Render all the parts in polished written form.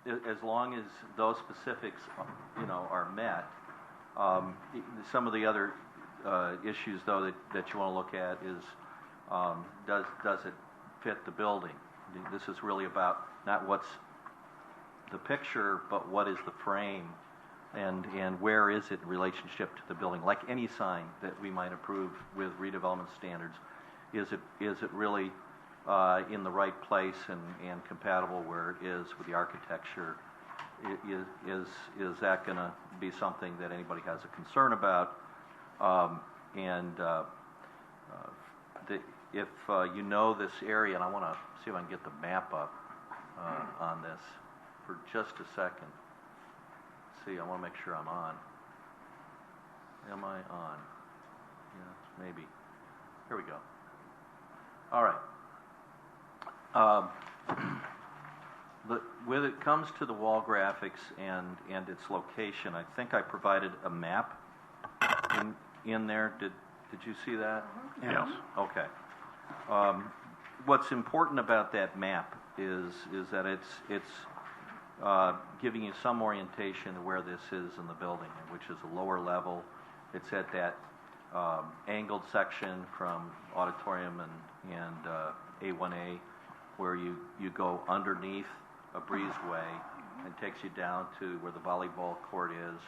as long as those specifics, are met. Some of the other issues, though, that you want to look at is does it fit the building? This is really about not what's the picture, but what is the frame, and where is it in relationship to the building? Like any sign that we might approve with redevelopment standards, is it really in the right place and compatible where it is with the architecture? Is that going to be something that anybody has a concern about? If you know this area, and I want to see if I can get the map up on this for just a second. See, I want to make sure I'm on. Am I on? Yeah, maybe. Here we go. All right. When it comes to the wall graphics and its location, I think I provided a map in there. Did you see that? Mm-hmm. Yes. Okay. What's important about that map is that it's giving you some orientation of where this is in the building, which is a lower level. It's at that angled section from auditorium and A1A, where you go underneath a breezeway and takes you down to where the volleyball court is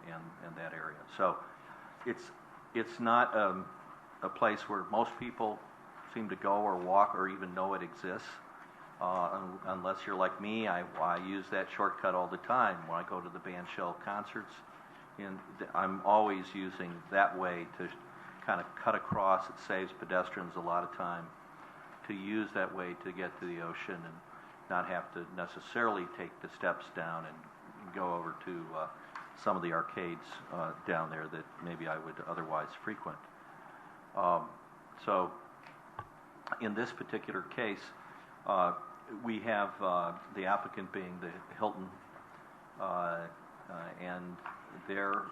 and that area. So it's not a place where most people seem to go or walk or even know it exists. Unless you're like me, I use that shortcut all the time when I go to the bandshell concerts. And I'm always using that way to kind of cut across. It saves pedestrians a lot of time to use that way to get to the ocean and not have to necessarily take the steps down and go over to some of the arcades down there that maybe I would otherwise frequent. So in this particular case, we have the applicant being the Hilton, and their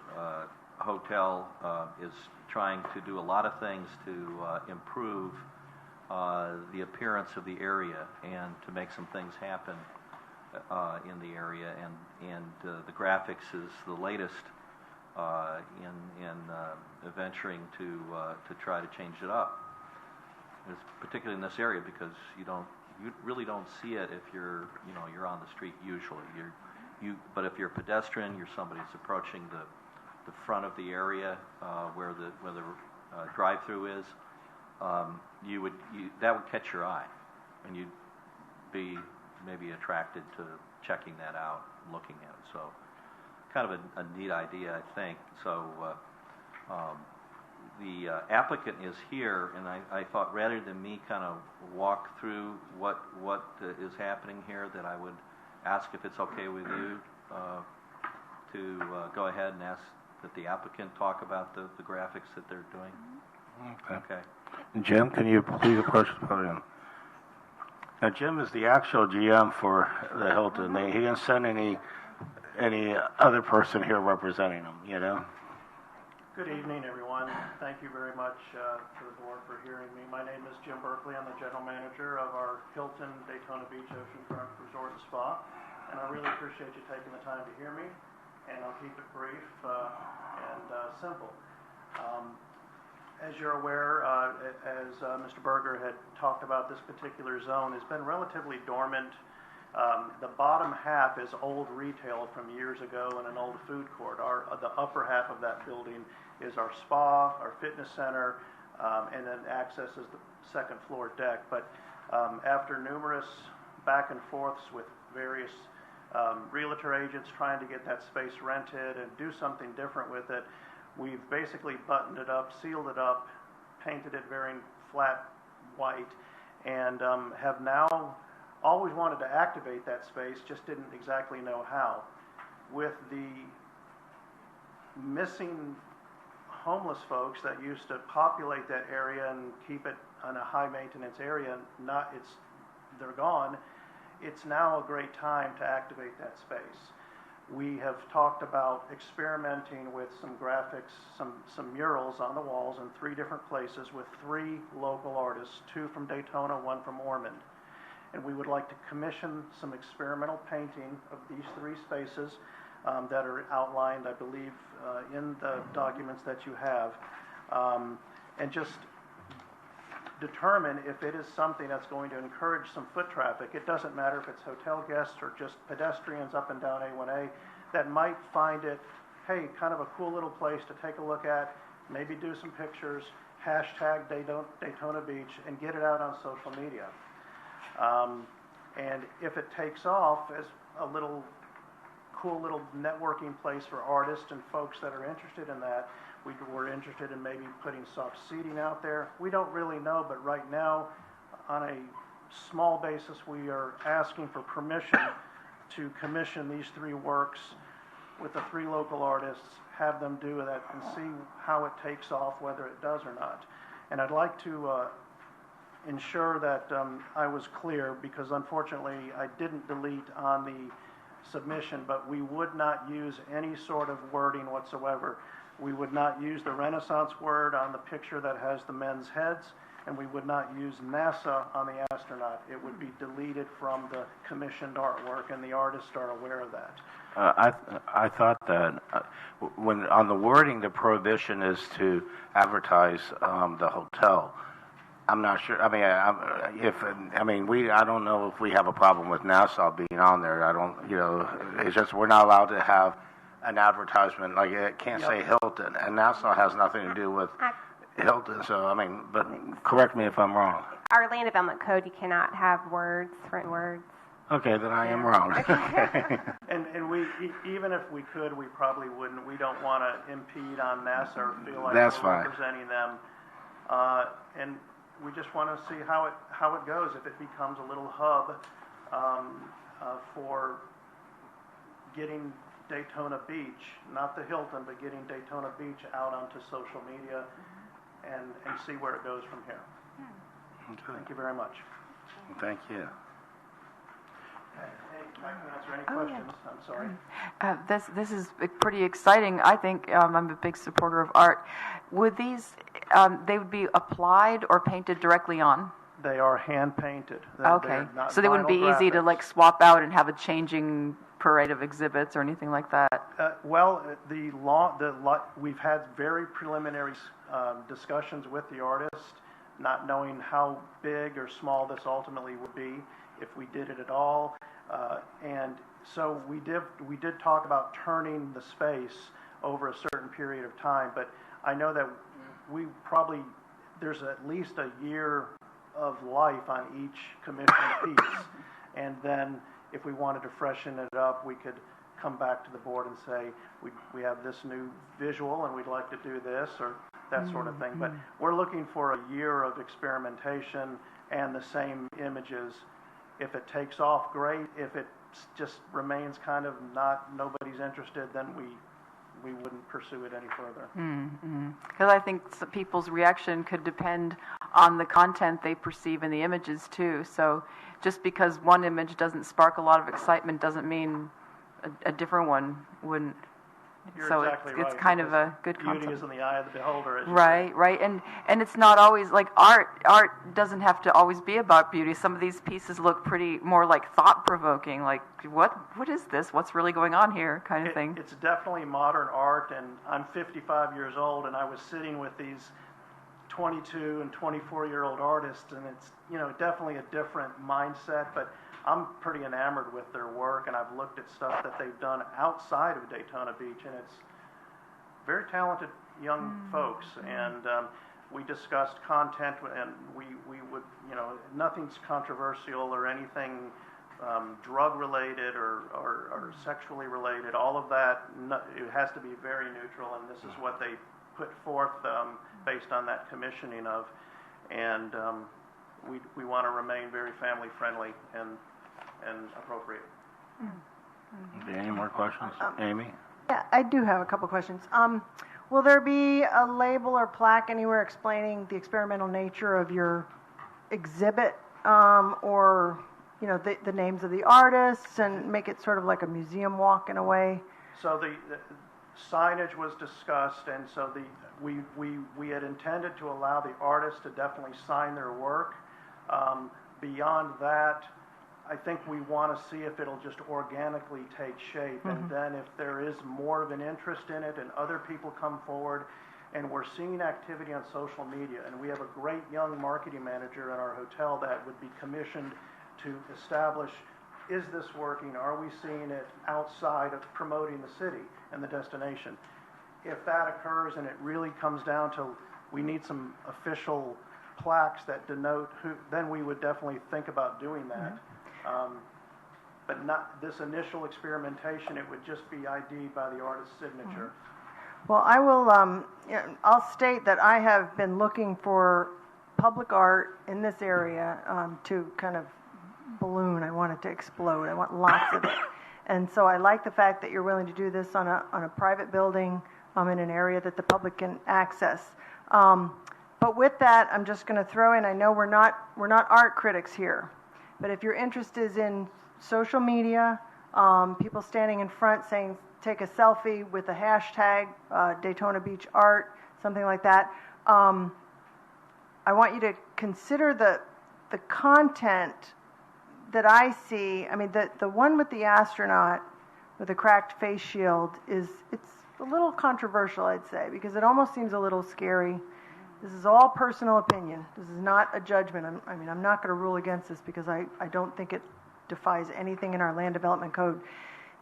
hotel is trying to do a lot of things to improve the appearance of the area and to make some things happen in the area, and the graphics is the latest in venturing to try to change it up. It's particularly in this area because you really don't see it if you're on the street usually. But if you're a pedestrian, you're somebody who's approaching the front of the area where the drive-through is. That would catch your eye, and you'd be maybe attracted to checking that out, looking at it. So, kind of a neat idea, I think. So, the applicant is here, and I thought rather than me kind of walk through what is happening here, that I would ask if it's okay with you to go ahead and ask that the applicant talk about the graphics that they're doing. Okay. Jim, can you please approach the podium? Now, Jim is the actual GM for the Hilton. He didn't send any other person here representing him, Good evening, everyone. Thank you very much to the board for hearing me. My name is Jim Berkeley. I'm the general manager of our Hilton Daytona Beach Oceanfront Resort and Spa, and I really appreciate you taking the time to hear me, and I'll keep it brief and simple. As you're aware, as Mr. Berger had talked about, this particular zone has been relatively dormant. The bottom half is old retail from years ago and an old food court. The upper half of that building is our spa, our fitness center, and then accesses the second floor deck. But after numerous back and forths with various realtor agents trying to get that space rented and do something different with it, we've basically buttoned it up, sealed it up, painted it very flat white, and have now always wanted to activate that space, just didn't exactly know how. With the missing homeless folks that used to populate that area and keep it in a high maintenance area, they're gone, it's now a great time to activate that space. We have talked about experimenting with some graphics, some murals on the walls in 3 different places with 3 local artists, 2 from Daytona, 1 from Ormond. and we would like to commission some experimental painting of these three spaces that are outlined, I believe, in the documents that you have, and just determine if it is something that's going to encourage some foot traffic. It doesn't matter if it's hotel guests or just pedestrians up and down A1A that might find it, hey, kind of a cool little place to take a look at, maybe do some pictures, hashtag Daytona Beach, and get it out on social media. And if it takes off as a cool little networking place for artists and folks that are interested in that, we're interested in maybe putting soft seating out there. We don't really know, but right now, on a small basis, we are asking for permission to commission these three works with the three local artists, have them do that, and see how it takes off, whether it does or not. And I'd like to ensure that I was clear, because unfortunately I didn't delete on the submission, but we would not use any sort of wording whatsoever. We would not use the Renaissance word on the picture that has the men's heads, and we would not use NASA on the astronaut. It would be deleted from the commissioned artwork, and the artists are aware of that. I thought that when on the wording, the prohibition is to advertise the hotel. I'm not sure. I don't know if we have a problem with Nassau being on there. I don't. It's just we're not allowed to have an advertisement, like it can't say Hilton, and Nassau has nothing to do with Hilton. So but correct me if I'm wrong. Our land development code, you cannot have written words. Okay, then I am wrong. And we, even if we could, we probably wouldn't. We don't want to impede on NASA or feel like That's we're fine. representing them. And we just want to see how it goes. If it becomes a little hub for getting Daytona Beach, not the Hilton, but getting Daytona Beach out onto social media, and see where it goes from here. Okay. Thank you very much. Thank you. I can answer any questions. I'm sorry. This is pretty exciting. I think I'm a big supporter of art. Would these they would be applied or painted directly on? They are hand painted. Okay, so they wouldn't be easy to like swap out and have a changing parade of exhibits or anything like that. We've had very preliminary discussions with the artist, not knowing how big or small this ultimately would be, if we did it at all. And so we did talk about turning the space over a certain period of time, but I know that there's at least a year of life on each commissioned piece, and then if we wanted to freshen it up, we could come back to the board and say, we have this new visual and we'd like to do this, or that sort of thing. But we're looking for a year of experimentation and the same images. If it takes off, great. If it just remains kind of nobody's interested, then we wouldn't pursue it any further. Because I think some people's reaction could depend on the content they perceive in the images too. So just because one image doesn't spark a lot of excitement doesn't mean a different one wouldn't. You're so exactly it's right, kind of a good concept. Beauty is in the eye of the beholder, as you Right, right, and it's not always like art. Art doesn't have to always be about beauty. Some of these pieces look pretty more like thought-provoking. Like, what is this? What's really going on here? Kind of thing. It's definitely modern art, and I'm 55 years old, and I was sitting with these 22 and 24-year-old artists, and it's definitely a different mindset, but I'm pretty enamored with their work, and I've looked at stuff that they've done outside of Daytona Beach, and it's very talented young folks. And we discussed content, and we would, nothing's controversial or anything drug-related or sexually related. All of that, it has to be very neutral, and this is what they put forth based on that commissioning of. And we want to remain very family-friendly and appropriate. Okay, any more questions? Amy? Yeah, I do have a couple questions. Will there be a label or plaque anywhere explaining the experimental nature of your exhibit, or the names of the artists, and make it sort of like a museum walk in a way? So the signage was discussed, and so we had intended to allow the artists to definitely sign their work. Beyond that, I think we want to see if it'll just organically take shape. And then if there is more of an interest in it and other people come forward, and we're seeing activity on social media, and we have a great young marketing manager in our hotel that would be commissioned to establish, is this working? Are we seeing it outside of promoting the city and the destination? If that occurs and it really comes down to we need some official plaques that denote who, then we would definitely think about doing that. But not this initial experimentation, it would just be ID'd by the artist's signature. Well, I will, I'll state that I have been looking for public art in this area to kind of balloon. I want it to explode. I want lots of it. And so I like the fact that you're willing to do this on a private building in an area that the public can access. But with that, I'm just going to throw in, I know we're not art critics here, but if your interest is in social media, people standing in front saying, take a selfie with a hashtag, Daytona Beach art, something like that, I want you to consider the content that I see. I mean, the one with the astronaut with the cracked face shield it's a little controversial, I'd say, because it almost seems a little scary. This is all personal opinion. This is not a judgment. I'm not going to rule against this because I don't think it defies anything in our land development code.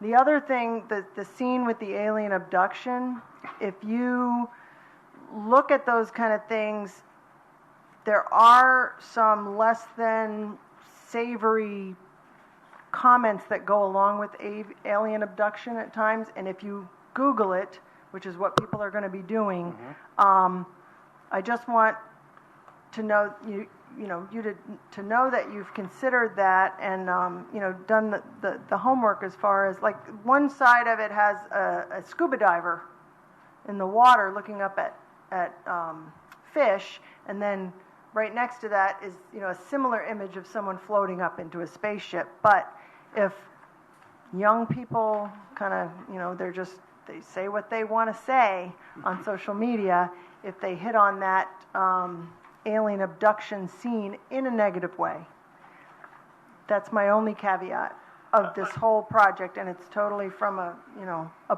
The other thing, the scene with the alien abduction, if you look at those kind of things, there are some less than savory comments that go along with alien abduction at times, and if you Google it, which is what people are going to be doing, I just want to know you to know that you've considered that and done the homework as far as, like, one side of it has a scuba diver in the water looking up at fish, and then right next to that is a similar image of someone floating up into a spaceship. But if young people kind of they say what they want to say on social media, if they hit on that alien abduction scene in a negative way. That's my only caveat of this whole project, and it's totally from a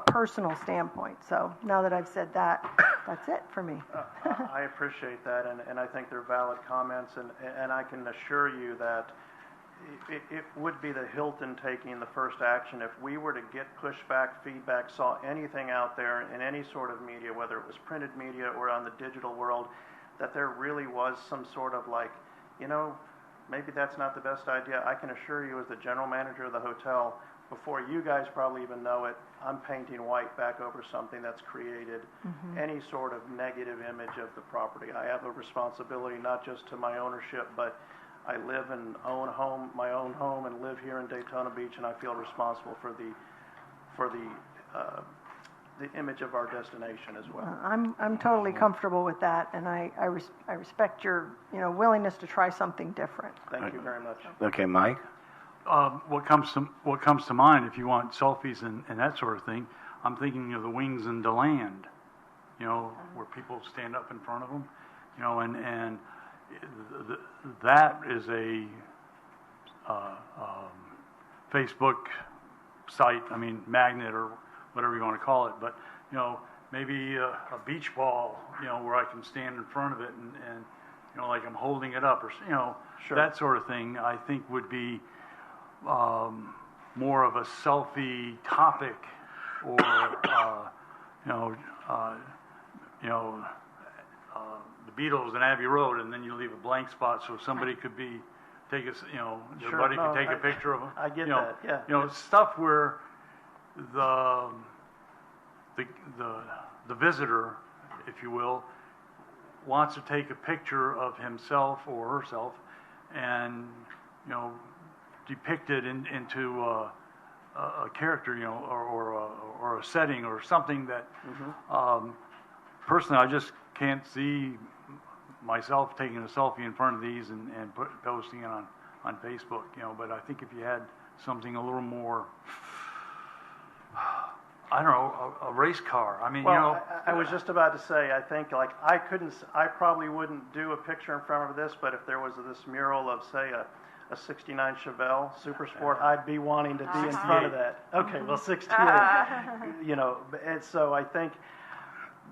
personal standpoint. So now that I've said that, that's it for me. I appreciate that, and I think they're valid comments, and I can assure you that it would be the Hilton taking the first action if we were to get pushback, feedback, saw anything out there in any sort of media, whether it was printed media or on the digital world, that there really was some sort of maybe that's not the best idea. I can assure you, as the general manager of the hotel, before you guys probably even know it, I'm painting white back over something that's created any sort of negative image of the property. I have a responsibility not just to my ownership, but I live and own my own home, and live here in Daytona Beach, and I feel responsible for the image of our destination as well. I'm totally comfortable with that, and I respect your willingness to try something different. Thank you very much. Okay, Mike? What comes to mind, if you want selfies and that sort of thing, I'm thinking of the Wings and DeLand, where people stand up in front of them, and that is a Facebook site, magnet or whatever you want to call it, but maybe a beach ball, where I can stand in front of it and like I'm holding it up, or Sure. That sort of thing, I think would be more of a selfie topic, or the Beatles and Abbey Road, and then you leave a blank spot so somebody could their Sure, buddy no, could take a picture of them. I get that, yeah. Stuff where the visitor, if you will, wants to take a picture of himself or herself and depict it into a character, or a setting or something that personally I just can't see myself taking a selfie in front of these and posting it on Facebook, but I think if you had something a little more, I don't know, a race car. I was just about to say, I think, I probably wouldn't do a picture in front of this, but if there was this mural of, say, a a 69 Chevelle Super Sport, I'd be wanting to be in front of that. Okay, well, 68. You know, and so I think,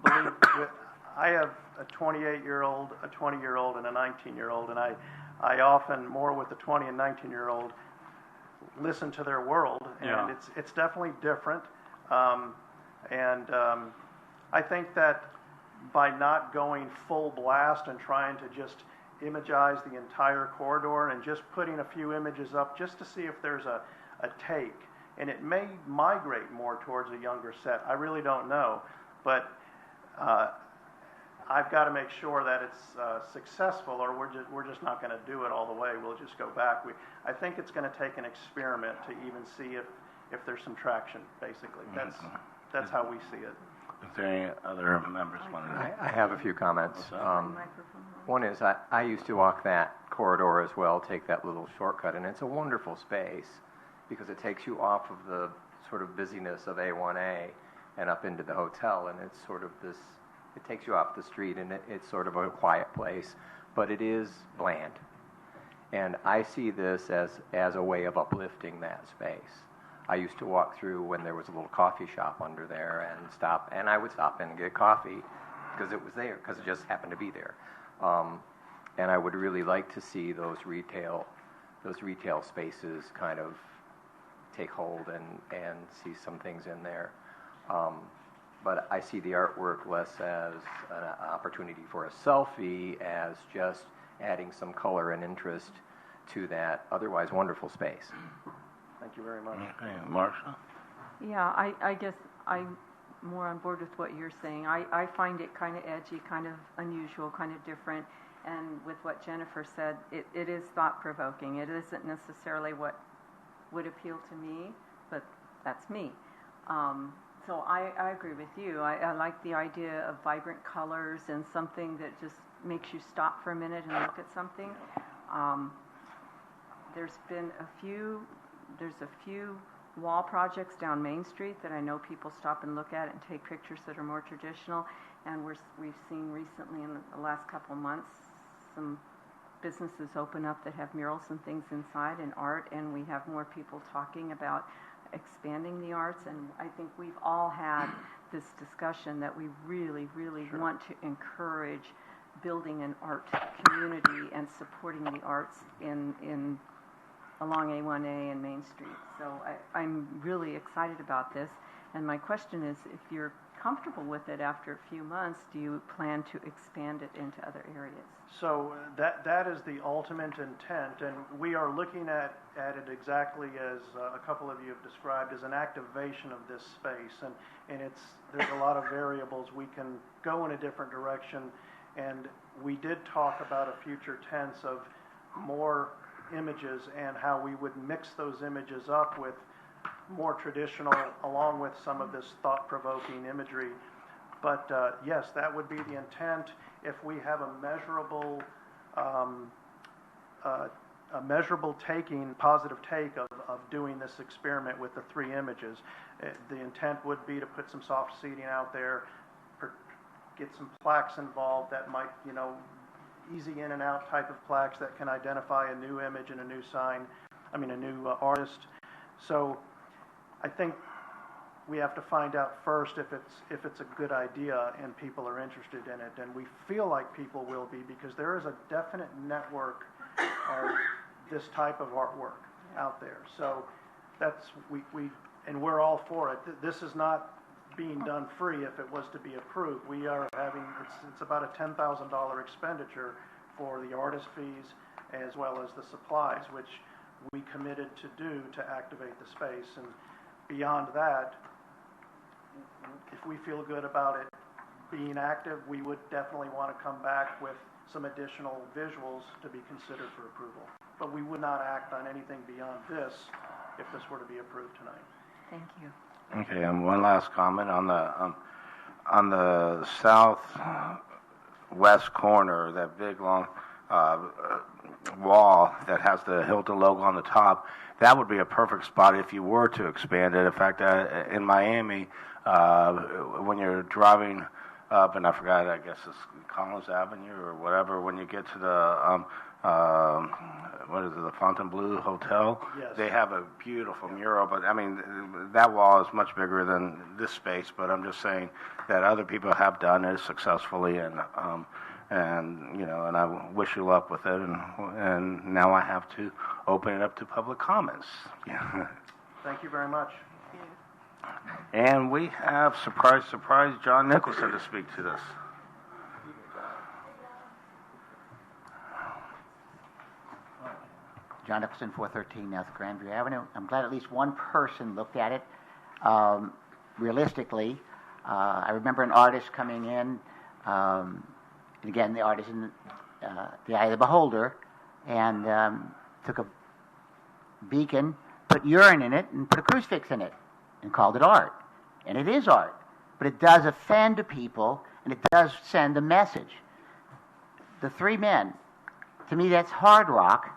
I have a 28-year-old, a 20-year-old, and a 19-year-old, and I often, more with the 20 and 19-year-old, listen to their world, and it's definitely different. I think that by not going full blast and trying to just imagize the entire corridor and just putting a few images up just to see if there's a take, and it may migrate more towards a younger set. I really don't know, but I've got to make sure that it's successful, or we're just not going to do it all the way. We'll just go back. I think it's going to take an experiment to even see if there's some traction. Basically, that's how we see it. If there any other members want to? I have a few comments. One is I used to walk that corridor as well, take that little shortcut, and it's a wonderful space because it takes you off of the sort of busyness of A1A and up into the hotel, and it's sort of this, it takes you off the street, and it's sort of a quiet place, but it is bland. And I see this as a way of uplifting that space. I used to walk through when there was a little coffee shop under there and I would stop in and get coffee because it was there, because it just happened to be there. And I would really like to see those retail spaces kind of take hold and see some things in there. But I see the artwork less as an opportunity for a selfie as just adding some color and interest to that otherwise wonderful space. Thank you very much. Okay, Marcia? Yeah, I guess I'm more on board with what you're saying. I find it kind of edgy, kind of unusual, kind of different. And with what Jennifer said, it is thought-provoking. It isn't necessarily what would appeal to me, but that's me. So I agree with you. I like the idea of vibrant colors and something that just makes you stop for a minute and look at something. There's a few wall projects down Main Street that I know people stop and look at and take pictures that are more traditional. And we've seen recently in the last couple of months some businesses open up that have murals and things inside and art, and we have more people talking about expanding the arts. And I think we've all had this discussion that we really, really want to encourage building an art community and supporting the arts in along A1A and Main Street. So I'm really excited about this. And my question is, if you're comfortable with it after a few months, do you plan to expand it into other areas? So that is the ultimate intent, and we are looking at it exactly as a couple of you have described, as an activation of this space. And there's a lot of variables. We can go in a different direction, and we did talk about a future tense of more images and how we would mix those images up with more traditional, along with some of this thought-provoking imagery. But yes, that would be the intent. If we have a measurable positive take of doing this experiment with the three images, the intent would be to put some soft seating out there, get some plaques involved that might, easy in and out type of plaques that can identify a new image and a new a new artist. So I think we have to find out first if it's a good idea and people are interested in it, and we feel like people will be, because there is a definite network of this type of artwork out there. So that's and we're all for it. This is not being done free if it was to be approved. We are having it's about a $10,000 expenditure for the artist fees as well as the supplies, which we committed to do to activate the space. And beyond that, if we feel good about it being active, we would definitely want to come back with some additional visuals to be considered for approval. But we would not act on anything beyond this if this were to be approved tonight. Thank you. Okay, and one last comment on the southwest corner, that big long wall that has the Hilton logo on the top. That would be a perfect spot if you were to expand it. In fact, in Miami, when you're driving up, and I forgot, I guess it's Collins Avenue or whatever, when you get to what is it, the Fontainebleau Hotel? Yes. They have a beautiful mural, but I mean, that wall is much bigger than this space, but I'm just saying that other people have done it successfully, and you know, and I wish you luck with it, and now I have to open it up to public comments. Thank you very much. And we have, surprise, surprise, John Nicholson to speak to this. John Nicholson, 413 North Grandview Avenue. I'm glad at least one person looked at it. Realistically, I remember an artist coming in, and again, the artist in the eye of the beholder, and took a beacon, put urine in it, and put a crucifix in it, and called it art. And it is art, but it does offend people, and it does send a message. The three men, to me, that's hard rock,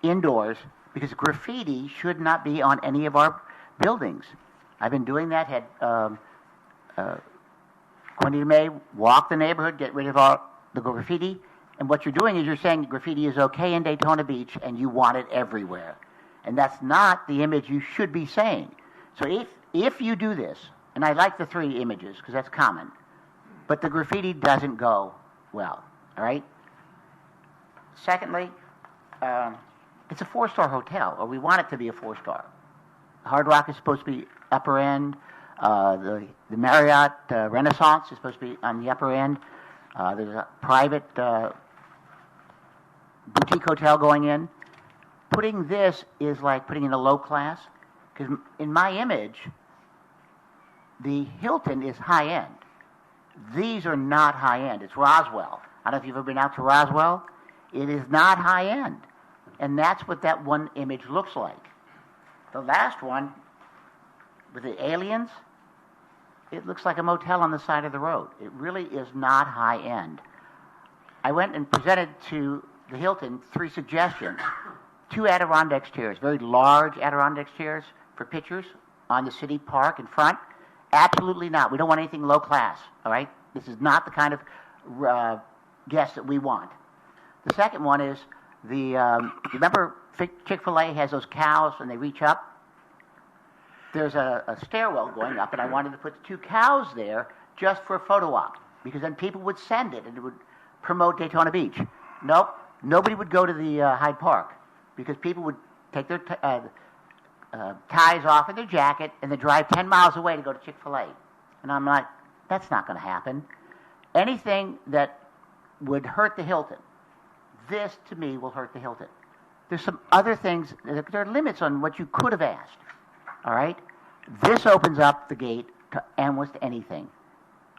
indoors, because graffiti should not be on any of our buildings. I've been doing that, had Quinty May walk the neighborhood, get rid of all the graffiti, and what you're doing is you're saying graffiti is okay in Daytona Beach and you want it everywhere. And that's not the image you should be saying. So if you do this, and I like the three images because that's common, but the graffiti doesn't go well, all right? Secondly, it's a 4-star hotel, or we want it to be a 4-star. Hard Rock is supposed to be upper end. The Marriott Renaissance is supposed to be on the upper end. There's a private boutique hotel going in. Putting this is like putting in a low class, because in my image, the Hilton is high end. These are not high end. It's Roswell. I don't know if you've ever been out to Roswell. It is not high end. And that's what that one image looks like. The last one, with the aliens, it looks like a motel on the side of the road. It really is not high end. I went and presented to the Hilton 3 suggestions. 2 Adirondack chairs, very large Adirondack chairs for pictures on the city park in front. Absolutely not. We don't want anything low class, all right? This is not the kind of guest that we want. The second one is you remember Chick-fil-A has those cows and they reach up? There's a stairwell going up, and I wanted to put the 2 cows there just for a photo op, because then people would send it and it would promote Daytona Beach. Nope, nobody would go to the Hyde Park, because people would take their ties off of their jacket and then drive 10 miles away to go to Chick-fil-A. And I'm like, that's not going to happen. Anything that would hurt the Hilton, this to me will hurt the Hilton. There's some other things, there are limits on what you could have asked. All right? This opens up the gate to almost anything.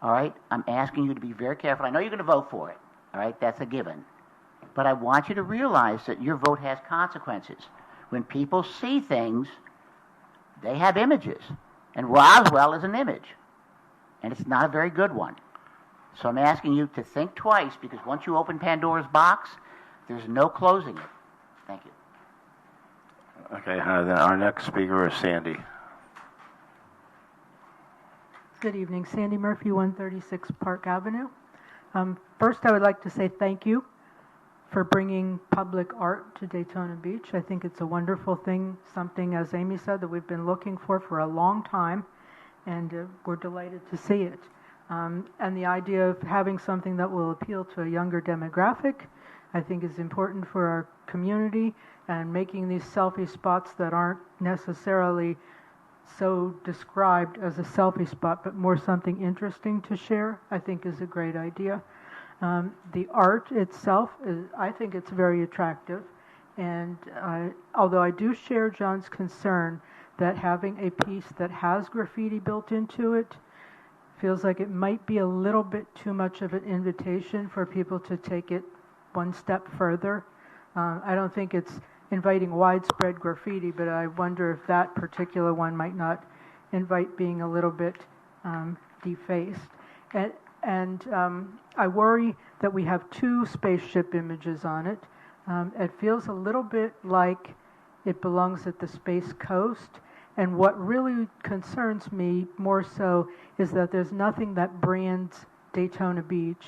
All right? I'm asking you to be very careful. I know you're going to vote for it. All right? That's a given. But I want you to realize that your vote has consequences. When people see things, they have images. And Roswell is an image. And it's not a very good one. So I'm asking you to think twice, because once you open Pandora's box, there's no closing it. Thank you. Okay, then our next speaker is Sandy. Good evening. Sandy Murphy, 136 Park Avenue. First, I would like to say thank you for bringing public art to Daytona Beach. I think it's a wonderful thing, something, as Amy said, that we've been looking for a long time, and we're delighted to see it. And the idea of having something that will appeal to a younger demographic, I think, is important for our community, and making these selfie spots that aren't necessarily so described as a selfie spot, but more something interesting to share, I think is a great idea. The art itself, I think it's very attractive, and although I do share John's concern that having a piece that has graffiti built into it feels like it might be a little bit too much of an invitation for people to take it one step further. I don't think it's inviting widespread graffiti, but I wonder if that particular one might not invite being a little bit defaced. And I worry that we have 2 spaceship images on it. It feels a little bit like it belongs at the Space Coast. And what really concerns me more so is that there's nothing that brands Daytona Beach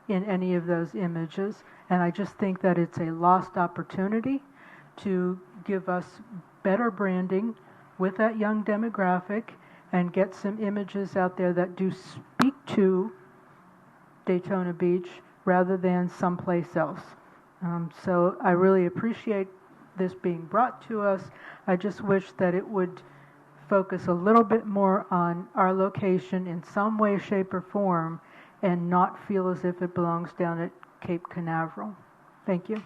in any of those images. And I just think that it's a lost opportunity to give us better branding with that young demographic and get some images out there that do speak to Daytona Beach rather than someplace else. So I really appreciate this being brought to us. I just wish that it would focus a little bit more on our location in some way, shape, or form and not feel as if it belongs down at Cape Canaveral. Thank you.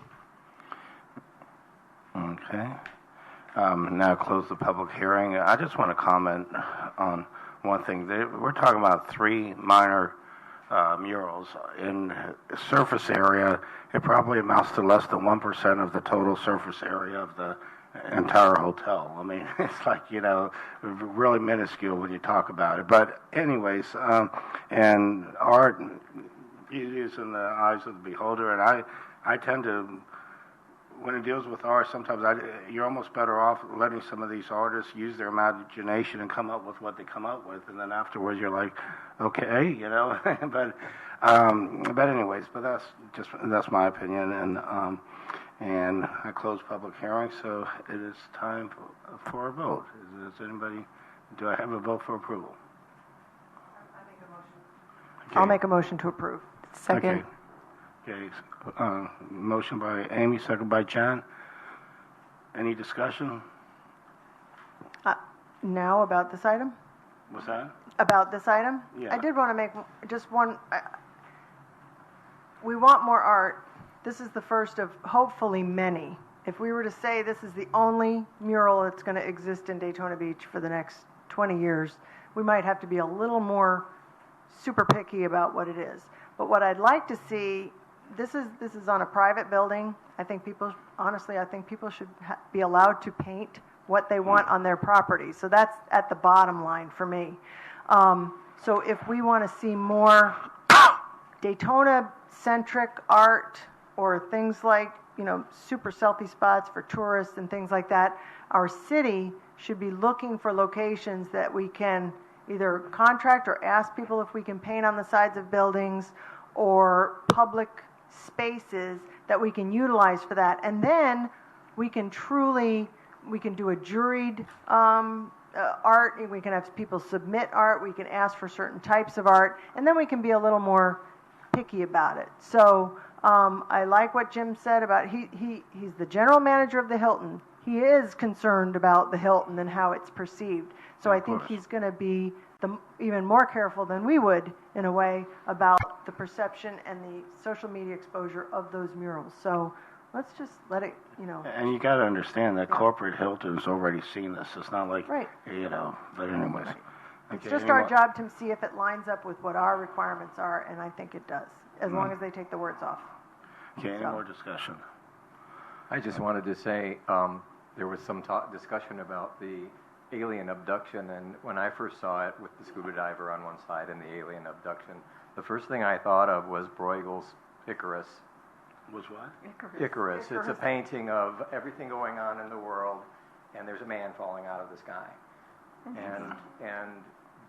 Okay. Now close the public hearing. I just want to comment on one thing. We're talking about 3 minor murals. In surface area, it probably amounts to less than 1% of the total surface area of the entire hotel. I mean, it's like, really minuscule when you talk about it. But anyways, and art, beauty is in the eyes of the beholder, and I tend to, when it deals with art, sometimes you're almost better off letting some of these artists use their imagination and come up with what they come up with, and then afterwards you're like, okay, but anyways, but that's my opinion, and I close public hearing, so it is time for a vote. Do I have a vote for approval? I make a motion. Okay. I'll make a motion to approve. Second. Okay. Motion by Amy, second by Jan. Any discussion? Now about this item? What's that? About this item? Yeah. I did want to make just one. We want more art. This is the first of hopefully many. If we were to say this is the only mural that's going to exist in Daytona Beach for the next 20 years, we might have to be a little more super picky about what it is. But what I'd like to see, this is on a private building. I think people should be allowed to paint what they want on their property. So that's at the bottom line for me. So if we want to see more Daytona-centric art or things like, super selfie spots for tourists and things like that, our city should be looking for locations that we can either contract or ask people if we can paint on the sides of buildings or public spaces that we can utilize for that. And then we can do a juried art, we can have people submit art, we can ask for certain types of art, and then we can be a little more picky about it. So I like what Jim said about he's the general manager of the Hilton. He is concerned about the Hilton and how it's perceived. So I think he's going to be even more careful than we would, in a way, about the perception and the social media exposure of those murals. So let's just let it, And you got to understand that corporate Hilton's already seen this. It's not like, right. But anyways. Right. It's Okay, just our job to see if it lines up with what our requirements are, and I think it does, as long as they take the words off. Okay, any more discussion? I just wanted to say there was some discussion about the alien abduction, and when I first saw it with the scuba diver on one side and the alien abduction, the first thing I thought of was Bruegel's Icarus. Was what? Icarus. It's a painting of everything going on in the world, and there's a man falling out of the sky. And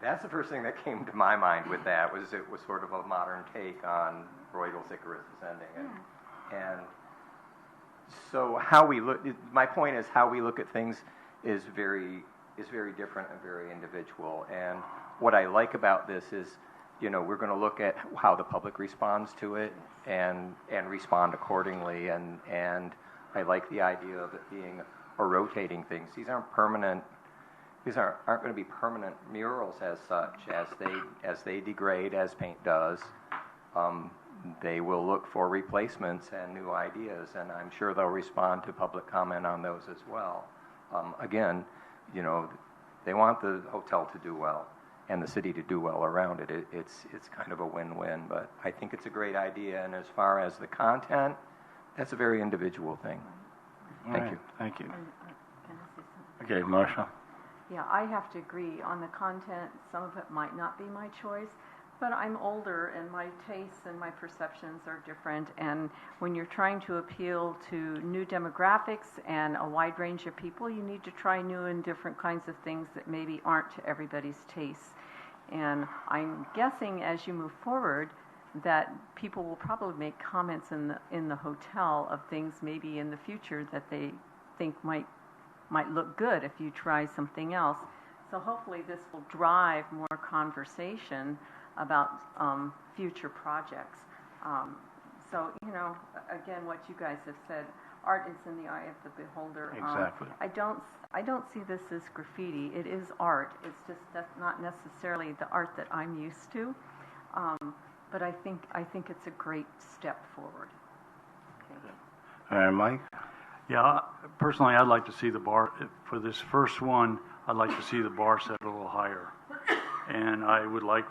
that's the first thing that came to my mind with that, was it was sort of a modern take on Bruegel's Icarus Ascending. And so how we look, my point is how we look at things is very different and very individual. And what I like about this is, we're going to look at how the public responds to it and respond accordingly. And I like the idea of it being a rotating thing. These aren't permanent. These aren't going to be permanent murals as such. As they degrade, as paint does, they will look for replacements and new ideas, and I'm sure they'll respond to public comment on those as well. Again, they want the hotel to do well and the city to do well around it. It's kind of a win-win, but I think it's a great idea, and as far as the content, that's a very individual thing. Thank you. Thank you. Can I say something? Okay, Marcia. Yeah, I have to agree. On the content, some of it might not be my choice, but I'm older and my tastes and my perceptions are different. And when you're trying to appeal to new demographics and a wide range of people, you need to try new and different kinds of things that maybe aren't to everybody's tastes. And I'm guessing as you move forward, that people will probably make comments in the hotel of things maybe in the future that they think might look good if you try something else. So hopefully this will drive more conversation about future projects. So, you know, again, what you guys have said, art is in the eye of the beholder. Exactly. I don't see this as graffiti. It is art. It's just that's not necessarily the art that I'm used to. But I think it's a great step forward. Okay. All right, Mike? Yeah, personally, I'd like to see the bar, for this first one, I'd like to see the bar set a little higher. And I would like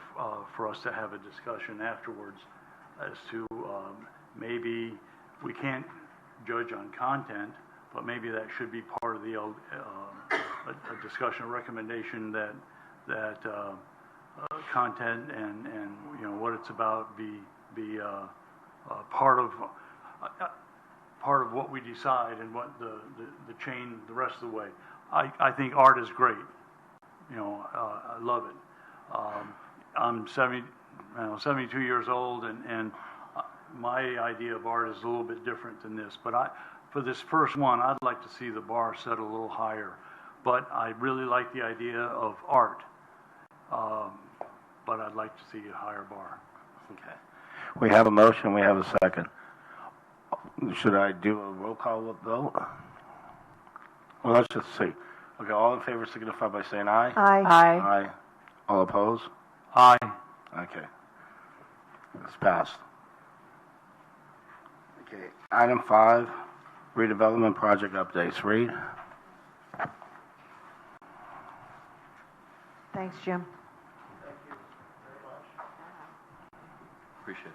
for us to have a discussion afterwards as to maybe we can't judge on content, but maybe that should be part of the a discussion, a recommendation that content and you know what it's about be part of what we decide and what the chain the rest of the way. I think art is great. You know, I love it. I'm 72 years old, and my idea of art is a little bit different than this. But for this first one, I'd like to see the bar set a little higher. But I really like the idea of art. But I'd like to see a higher bar. Okay. We have a motion. We have a second. Should I do a roll call vote? Well, let's just see. Okay, all in favor signify by saying aye. Aye. Aye. All opposed? Aye. Okay. It's passed. Okay. Item 5, redevelopment project updates. Reed? Thanks, Jim. Appreciate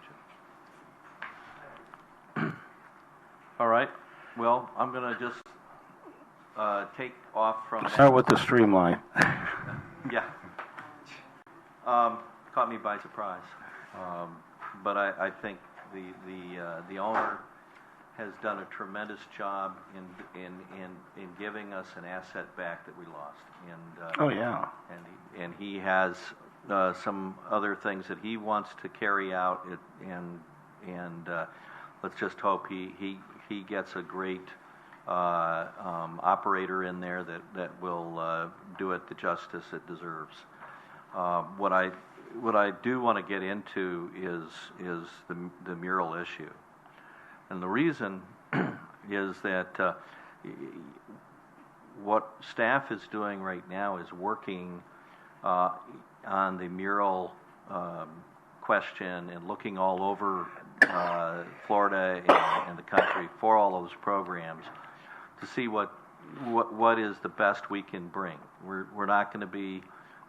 you. All right. Well, I'm going to just take off from Start with the streamline. Yeah. Caught me by surprise. But I think the owner has done a tremendous job in giving us an asset back that we lost. And Oh, yeah. and he has some other things that he wants to carry out, and let's just hope he gets a great operator in there that will do it the justice it deserves. What I do want to get into is the mural issue, and the reason is that what staff is doing right now is working on the mural question and looking all over Florida and the country for all those programs to see what is the best we can bring. We're not going to be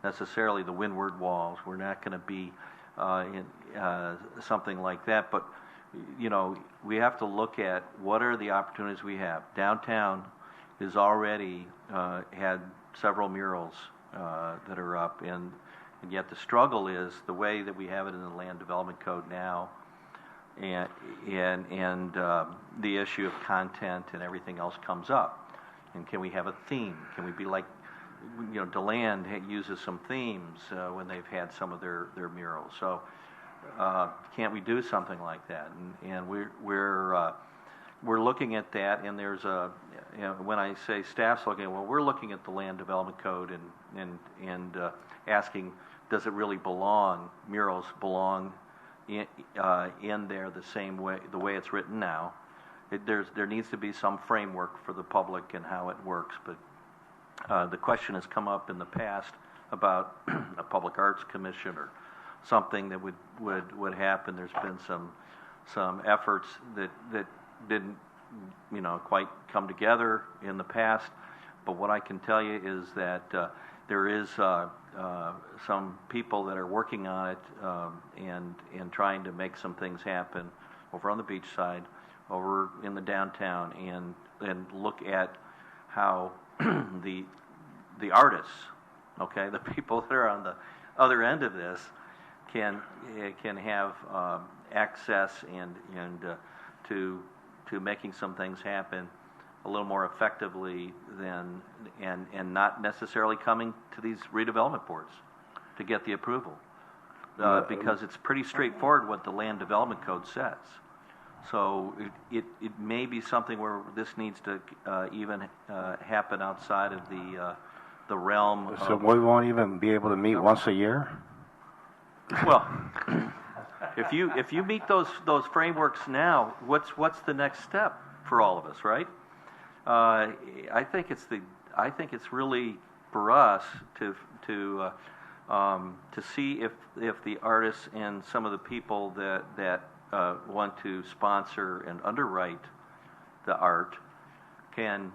necessarily the windward walls. We're not going to be in something like that. But you know, we have to look at what are the opportunities we have. Downtown has already had several murals that are up, and yet the struggle is the way that we have it in the Land Development Code now, and the issue of content and everything else comes up. And can we have a theme? Can we be like, you know, DeLand uses some themes when they've had some of their murals. So can't we do something like that? And we're looking at that. And there's a, you know, when I say staff's looking, well, we're looking at the Land Development Code and asking, does it really belong? Murals belong in there the same way, the way it's written now. There needs to be some framework for the public and how it works, but the question has come up in the past about a public arts commission or something that would happen. There's been some efforts that didn't, you know, quite come together in the past. But what I can tell you is that there is some people that are working on it and trying to make some things happen over on the beach side, over in the downtown, and look at how the artists, okay, the people that are on the other end of this can have access and to making some things happen a little more effectively than and not necessarily coming to these redevelopment boards to get the approval. because it's pretty straightforward what the Land Development Code says. So it may be something where this needs to even happen outside of the realm. So we won't even be able to meet once a year? Well, if you meet those frameworks now, what's the next step for all of us, right? I think it's really for us to see if the artists and some of the people that want to sponsor and underwrite the art can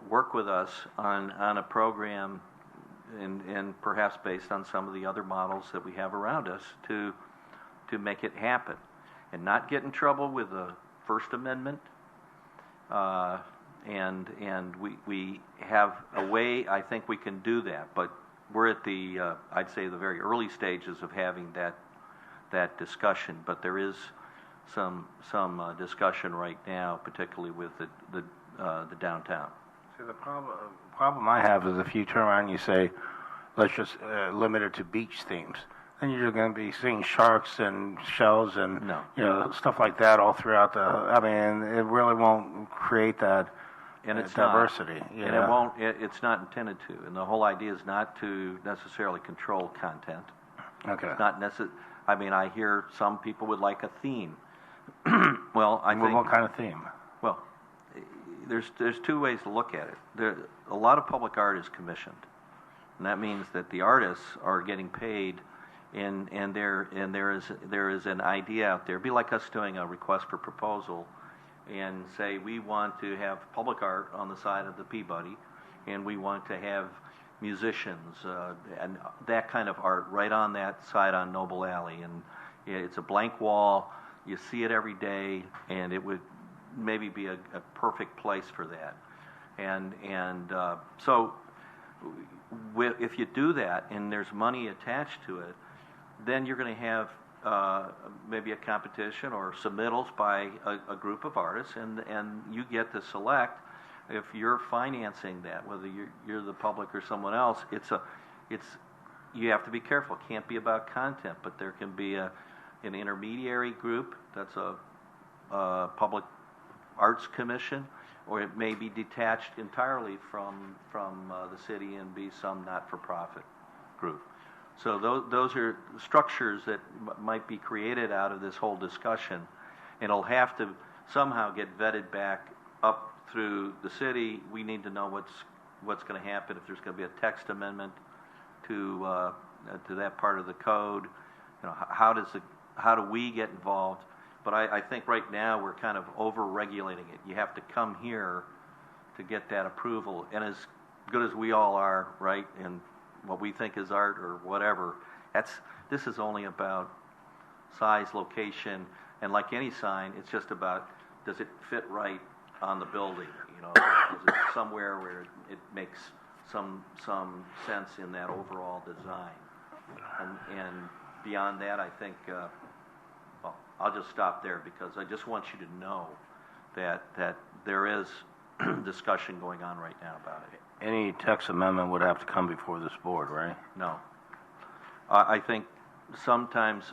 work with us on a program and perhaps based on some of the other models that we have around us to make it happen and not get in trouble with the First Amendment. And we have a way I think we can do that, but we're at the I'd say the very early stages of having that discussion. But there is some discussion right now, particularly with the downtown. See, the problem I have is if you turn around and you say, let's just limit it to beach themes, then you're going to be seeing sharks and shells and stuff like that all throughout the. I mean, it really won't create that diversity. And it won't. It's not intended to. And the whole idea is not to necessarily control content. Okay. It's not I mean, I hear some people would like a theme. Well, I think. What kind of theme? Well, there's two ways to look at it. A lot of public art is commissioned, and that means that the artists are getting paid, and there is an idea out there. It'd be like us doing a request for proposal, and say we want to have public art on the side of the Peabody, and we want to have musicians and that kind of art right on that side on Noble Alley, and it's a blank wall. You see it every day, and it would maybe be a perfect place for that. And so if you do that and there's money attached to it, then you're going to have maybe a competition or submittals by a group of artists, and you get to select if you're financing that, whether you're the public or someone else. You have to be careful. It can't be about content, but there can be an intermediary group that's a public arts commission, or it may be detached entirely from the city and be some not-for-profit group. So those are structures that might be created out of this whole discussion, and it'll have to somehow get vetted back up through the city. We need to know what's going to happen, if there's going to be a text amendment to that part of the code. How do we get involved? But I think right now we're kind of over-regulating it. You have to come here to get that approval. And as good as we all are, right, and what we think is art or whatever, this is only about size, location, and like any sign, it's just about, does it fit right on the building? Is it somewhere where it makes some sense in that overall design? And beyond that, I think, I'll just stop there because I just want you to know that there is discussion going on right now about it. Any text amendment would have to come before this board, right? No. I think sometimes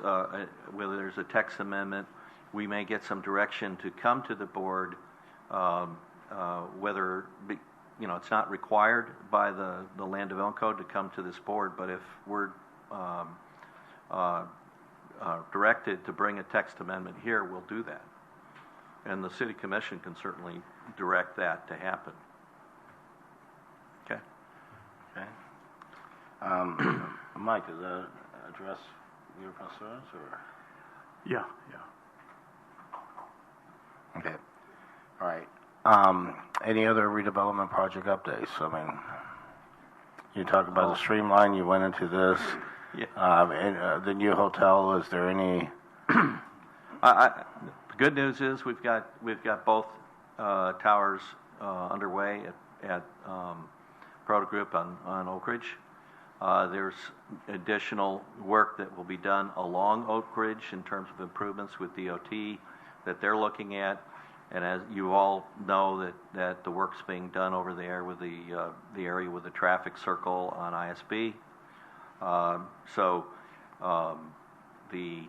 whether there's a text amendment, we may get some direction to come to the board, whether it's not required by the Land Development Code to come to this board, but if we're directed to bring a text amendment here, we'll do that. And the City Commission can certainly direct that to happen. Okay. Mike, does that address your concerns, or? Yeah. Okay. All right. Any other redevelopment project updates? I mean, you talked about the streamline. You went into this. Yeah. And the new hotel. Is there any? The good news is we've got both towers underway at Proto Group on Oak Ridge. There's additional work that will be done along Oak Ridge in terms of improvements with DOT that they're looking at. And as you all know, that the work's being done over there with the area with the traffic circle on ISB. So The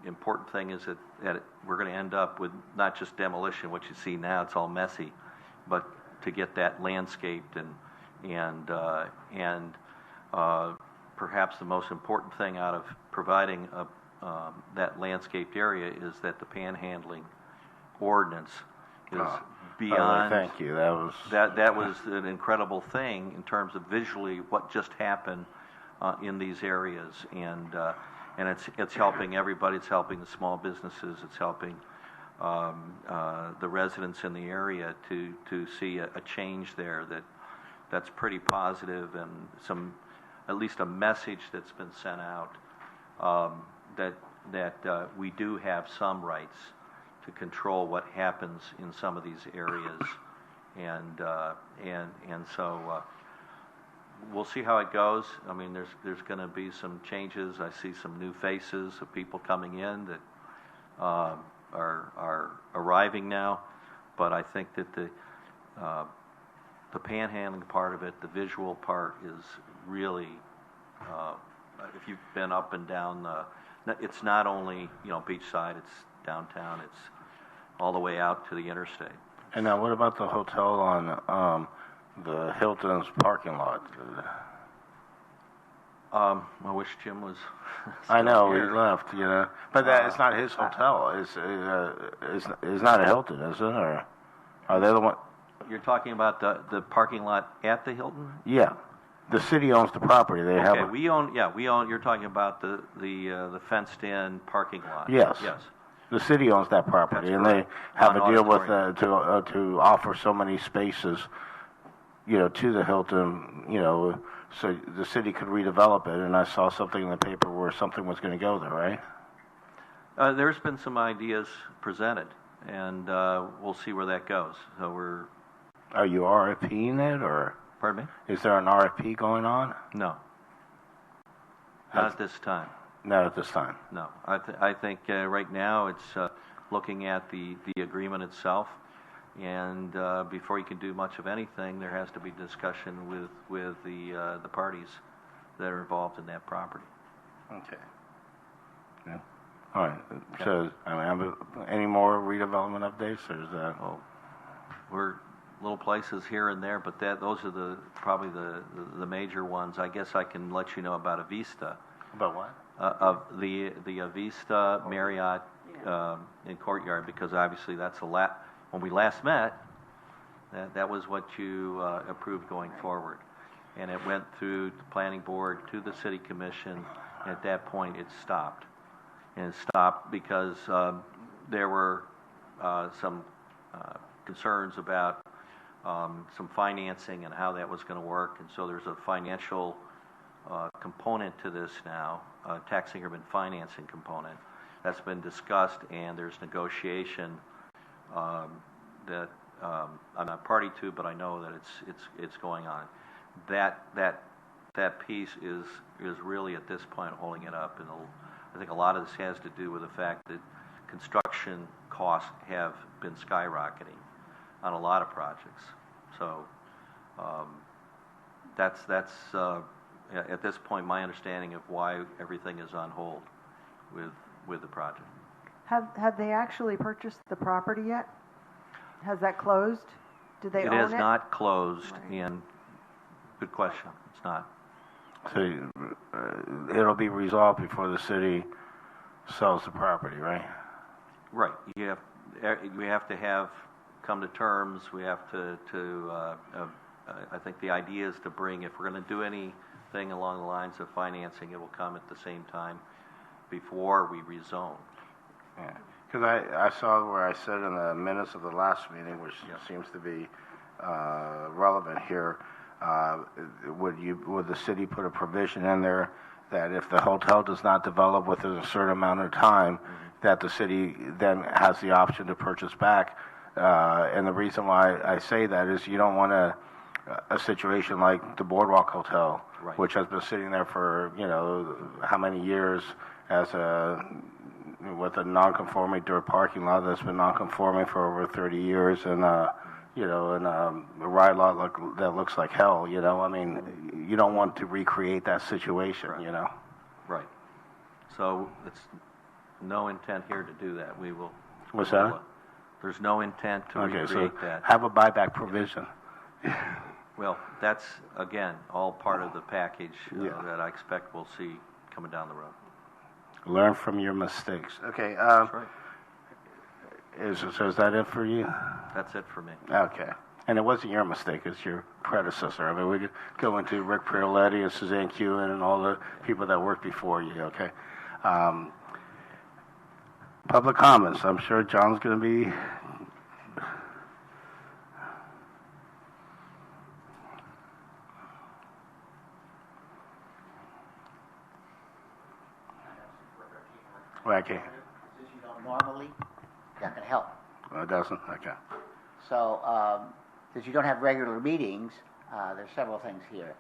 important thing is that we're going to end up with not just demolition, what you see now, it's all messy, but to get that landscaped and perhaps the most important thing out of providing that landscaped area is that the panhandling ordinance is beyond. Thank you. That was an incredible thing in terms of visually what just happened in these areas, and it's helping everybody. It's helping the small businesses. It's helping the residents in the area to see a change there that's pretty positive, and at least a message that's been sent out that we do have some rights to control what happens in some of these areas, and so we'll see how it goes. I mean, there's going to be some changes. I see some new faces of people coming in that are arriving now, but I think that the panhandling part of it, the visual part, is really, if you've been up and down, it's not only Beachside, it's downtown, it's all the way out to the interstate. And now, what about the hotel on the Hilton's parking lot? I wish Jim was. I know here. he left, but it's not his hotel. It's not a Hilton, is it? Or are they the one? You're talking about the parking lot at the Hilton? Yeah, the city owns the property. They have. We own. Yeah, we own. You're talking about the fenced-in parking lot. Yes. Yes. The city owns that property, That's and correct. they have a deal with Non-auditorium. to offer so many spaces, to the Hilton, so the city could redevelop it. And I saw something in the paper where something was going to go there, right? There's been some ideas presented, and we'll see where that goes. So Are you RFPing it, or? Pardon me? Is there an RFP going on? No. Not at this time. Not at this time. No. I think right now it's looking at the agreement itself, and before you can do much of anything, there has to be discussion with the parties that are involved in that property. Okay. Yeah. All right. So, any more redevelopment updates, or is that? Well, we're little places here and there, but those are probably the major ones. I guess I can let you know about Avista. About what? Of the Avista Marriott in Courtyard, because obviously that's when we last met, that was what you approved going forward, and it went through the planning board to the city commission, and at that point it stopped, and it stopped because there were some concerns about some financing and how that was going to work, and so there's a financial component to this now, tax increment financing component that's been discussed, and there's negotiation that I'm not party to, but I know that it's going on. That piece is really at this point holding it up, and I think a lot of this has to do with the fact that construction costs have been skyrocketing on a lot of projects. So that's at this point my understanding of why everything is on hold with the project. Have they actually purchased the property yet? Has that closed? Did they own it? It has not closed, and good question. It's not. So it'll be resolved before the city sells the property, right? Right. We have to come to terms. We have to I think the idea is to bring, if we're going to do anything along the lines of financing, it will come at the same time before we rezone. Yeah. Because I saw where I said in the minutes of the last meeting, which seems to be relevant here, would the city put a provision in there that if the hotel does not develop within a certain amount of time, that the city then has the option to purchase back? And the reason why I say that is you don't want a situation like the Boardwalk Hotel, right, which has been sitting there for how many years with a non-conforming dirt parking lot that's been non-conforming for over 30 years, and a ride lot that looks like hell. I mean, you don't want to recreate that situation. Right. So it's no intent here to do that. We will. What's that? There's no intent to Okay, so recreate that. have a buyback provision. Well, that's, again, all part of the package Yeah. that I expect we'll see coming down the road. Learn from your mistakes. Okay, That's right. so is that it for you? That's it for me. Okay. And it wasn't your mistake, it's your predecessor. I mean, we could go into Rick Prioletti and Suzanne Kewen and all the people that worked before you, okay? Public comments. I'm sure John's going to be... Well, I can't. Since you don't normally, that can help. Well, it doesn't? Okay. So, since you don't have regular meetings, there's several things here.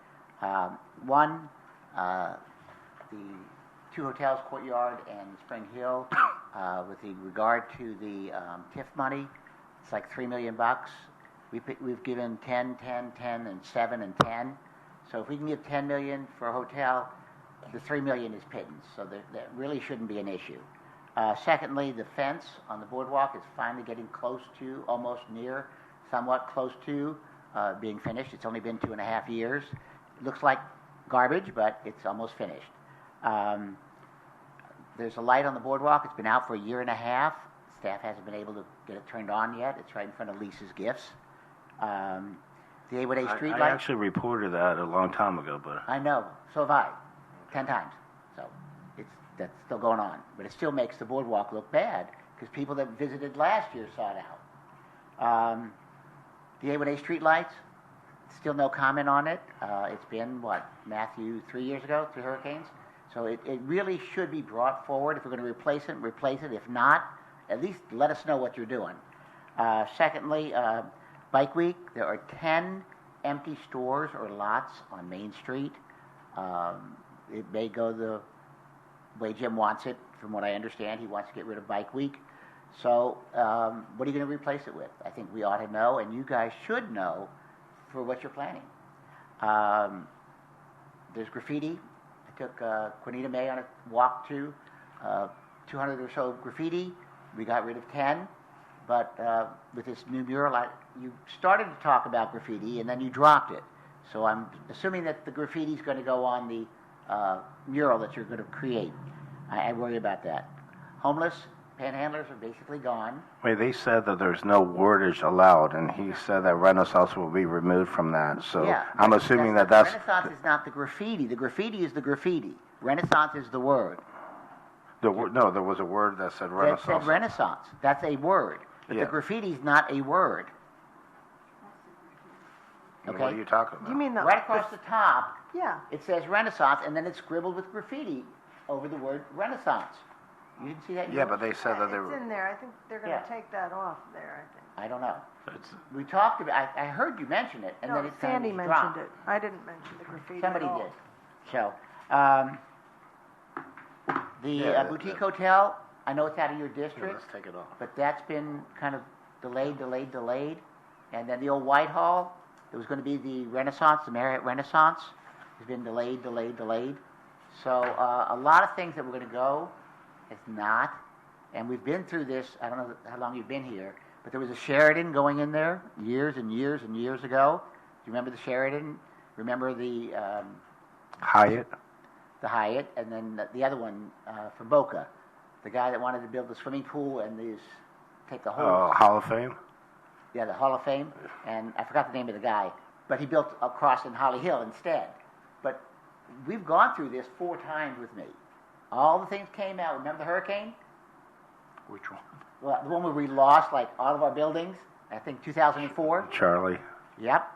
One, the two hotels, Courtyard and Spring Hill, with regard to the TIF money, it's like $3 million. We've given 10, 10, 10, and 7 and 10. So if we can give 10 million for a hotel, the 3 million is pittance. So that really shouldn't be an issue. Secondly, the fence on the boardwalk is finally getting close to, almost near, somewhat close to being finished. It's only been 2.5 years. It looks like garbage, but it's almost finished. There's a light on the boardwalk. It's been out for 1.5 years. Staff hasn't been able to get it turned on yet. It's right in front of Lisa's Gifts. The A1A street I light. actually reported that a long time ago, but... I know. So have I. 10 times. So that's still going on. But it still makes the boardwalk look bad because people that visited last year saw it out. The A1A street lights, still no comment on it. It's been, Matthew, 3 years ago, 3 hurricanes? So it really should be brought forward. If we're going to replace it. If not, at least let us know what you're doing. Secondly, Bike Week, there are 10 empty stores or lots on Main Street. It may go the way Jim wants it. From what I understand, he wants to get rid of Bike Week. So what are you going to replace it with? I think we ought to know, and you guys should know for what you're planning. There's graffiti. I took Juanita May on a walk to 200 or so graffiti. We got rid of 10. But with this new mural, you started to talk about graffiti, and then you dropped it. So I'm assuming that the graffiti is going to go on the mural that you're going to create. I worry about that. Homeless panhandlers are basically gone. Wait, they said that there's no wordage allowed, and he said that Renaissance will be removed from that. So yeah, I'm assuming that's... Renaissance is not the graffiti. The graffiti is the graffiti. Renaissance is the word. No, there was a word that said Renaissance. That said Renaissance. That's a word. But the graffiti is not a word. Okay. What are you talking about? You mean right across the top? Yeah. It says Renaissance, and then it's scribbled with graffiti over the word Renaissance. You didn't see that? Yeah, but they said that they were... It's in there. I think they're going to take that off there, I think. I don't know. We talked about... I heard you mention it, and then it Sandy kind of mentioned dropped. it. I didn't mention the graffiti Somebody at all. did. So, the boutique hotel, I know it's out of your district. Yeah, let's take it off. But that's been kind of delayed. And then the old Whitehall, it was going to be the Renaissance, the Marriott Renaissance, has been delayed. So a lot of things that were going to go has not. And we've been through this, I don't know how long you've been here, but there was a Sheraton going in there years and years ago. Do you remember the Sheraton? Remember the... Hyatt? The Hyatt, and then the other one for Boca. The guy that wanted to build the swimming pool and take the whole... Hall of Fame? Yeah, the Hall of Fame, and I forgot the name of the guy, but he built across in Holly Hill instead. But we've gone through this 4 times with me. All the things came out. Remember the hurricane? Which one? Well, the one where we lost all of our buildings, I think 2004. Charlie. Yep.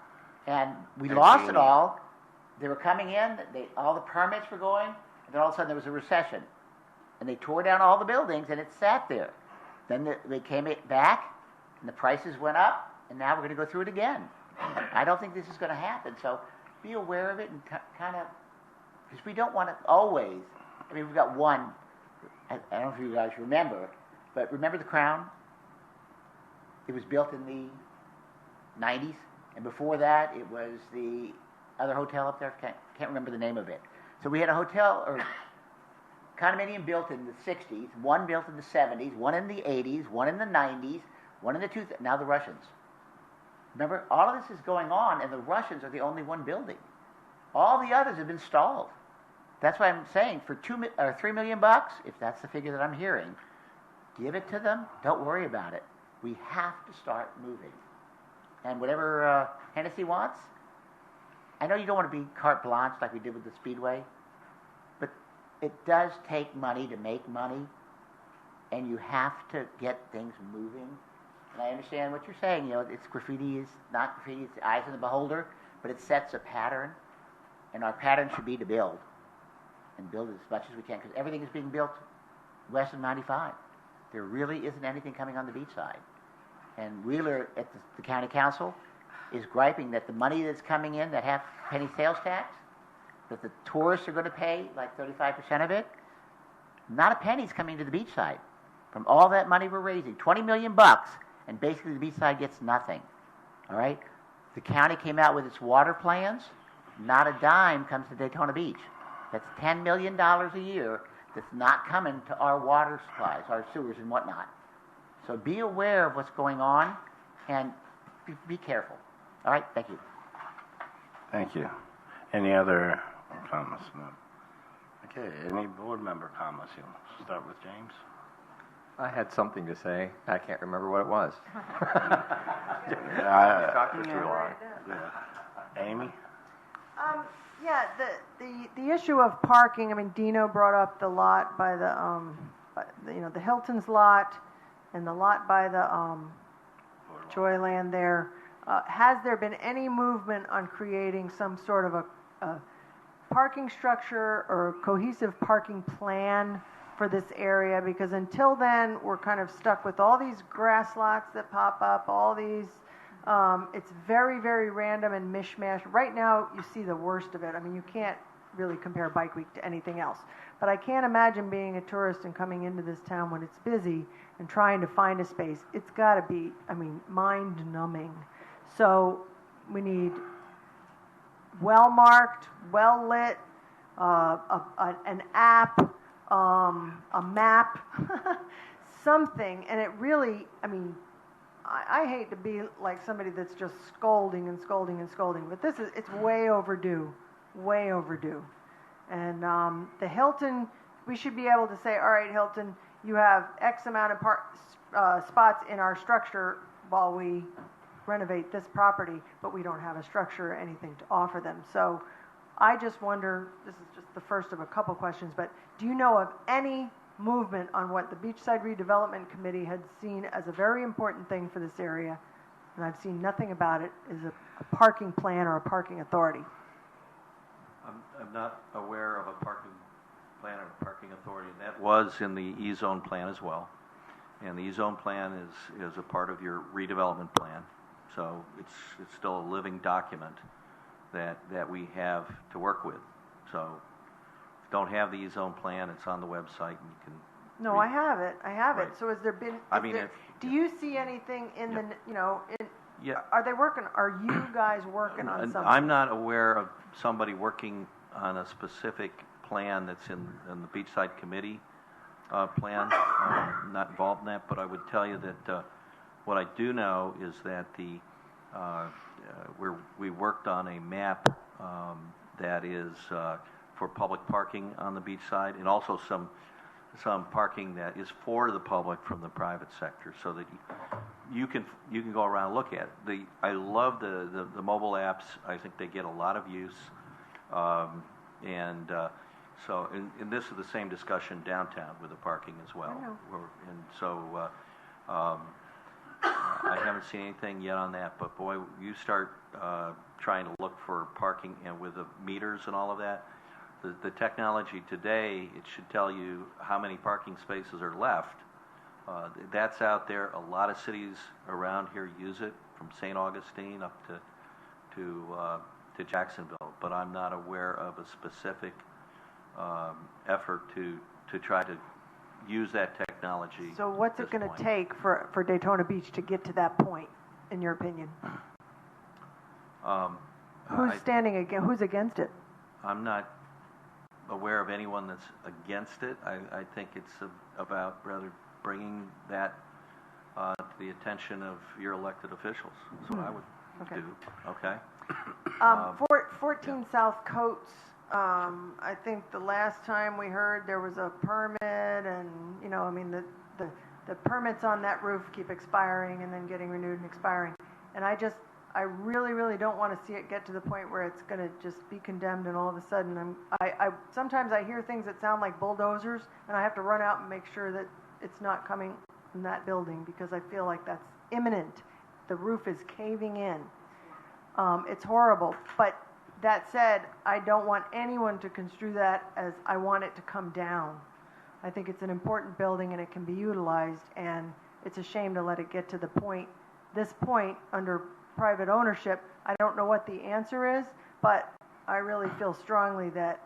And we lost it all. They were coming in, all the permits were going, and then all of a sudden there was a recession. And they tore down all the buildings, and it sat there. Then they came back, and the prices went up, and now we're going to go through it again. I don't think this is going to happen, so be aware of it and kind of, because we don't want to always, we've got one, I don't know if you guys remember, but remember the Crown? It was built in the 90s, and before that it was the other hotel up there, can't remember the name of it. So we had a hotel, or condominium built in the 60s, one built in the 70s, one in the 80s, one in the 90s, one in the 2000s, now the Russians. Remember, all of this is going on, and the Russians are the only one building. All the others have been stalled. That's why I'm saying for $3 million, if that's the figure that I'm hearing, give it to them. Don't worry about it. We have to start moving. And whatever Hennessy wants, I know you don't want to be carte blanche like we did with the Speedway, but it does take money to make money, and you have to get things moving. And I understand what you're saying. You know, it's graffiti is not graffiti, it's the eyes of the beholder, but it sets a pattern, and our pattern should be to build, and build as much as we can, because everything is being built west of 95. There really isn't anything coming on the beach side. And Wheeler at the county council is griping that the money that's coming in, that half penny sales tax, that the tourists are going to pay like 35% of it, not a penny's coming to the beach side. From all that money we're raising, $20 million, and basically the beach side gets nothing. All right? The county came out with its water plans. Not a dime comes to Daytona Beach. That's $10 million a year that's not coming to our water supplies, our sewers and whatnot. So be aware of what's going on and be careful. All right? Thank you. Thank you. Any other comments? No. Okay, any board member comments? You'll start with James. I had something to say. I can't remember what it was. Talked for too long. Amy? Yeah, the issue of parking. I mean, Dino brought up the lot by the Hilton's lot, and the lot by the Joyland there. Has there been any movement on creating some sort of a parking structure or cohesive parking plan for this area? Because until then, we're kind of stuck with all these grass lots that pop up, all these. It's very, very random and mishmash. Right now, you see the worst of it. I mean, you can't really compare Bike Week to anything else. But I can't imagine being a tourist and coming into this town when it's busy and trying to find a space. It's got to be, I mean, mind-numbing. So we need well-marked, well-lit, an app, a map, something. And it really, I mean, I hate to be like somebody that's just scolding and scolding and scolding, but it's way overdue, way overdue. And the Hilton, we should be able to say, all right, Hilton, you have X amount of spots in our structure while we renovate this property, but we don't have a structure or anything to offer them. So I just wonder, this is just the first of a couple questions, but do you know of any movement on what the Beachside Redevelopment Committee had seen as a very important thing for this area, and I've seen nothing about it, is a parking plan or a parking authority? I'm not aware of a parking plan or a parking authority, and that was in the E-zone plan as well. And the E-zone plan is a part of your redevelopment plan, so it's still a living document that we have to work with. So don't have the E-zone plan, it's on the website, and you can No, read. I have it. Right. So has there been, do you see anything in Yeah. Yeah. are you guys working on something? I'm not aware of somebody working on a specific plan that's in the Beachside Committee plan. I'm not involved in that, but I would tell you that what I do know is that we worked on a map that is for public parking on the beach side, and also some parking that is for the public from the private sector, so that you can go around and look at it. I love the mobile apps. I think they get a lot of use, and this is the same discussion downtown with the parking as well. And so I haven't seen anything yet on that, but boy, you start trying to look for parking and with the meters and all of that. The technology today, it should tell you how many parking spaces are left. That's out there. A lot of cities around here use it, from St. Augustine up to Jacksonville. But I'm not aware of a specific effort to try to use that technology. So what's it going to take for Daytona Beach to get to that point, in your opinion? Who's standing against? Who's against it? I'm not aware of anyone that's against it. I think it's about rather bringing that to the attention of your elected officials. That's what I would do. Okay. 14 South Coates, I think the last time we heard there was a permit and, I mean, the permits on that roof keep expiring and then getting renewed and expiring. And I really, really don't want to see it get to the point where it's going to just be condemned and all of a sudden sometimes I hear things that sound like bulldozers and I have to run out and make sure that it's not coming from that building because I feel like that's imminent. The roof is caving in. It's horrible. But that said, I don't want anyone to construe that as I want it to come down. I think it's an important building and it can be utilized, and it's a shame to let it get to this point under private ownership. I don't know what the answer is, but I really feel strongly that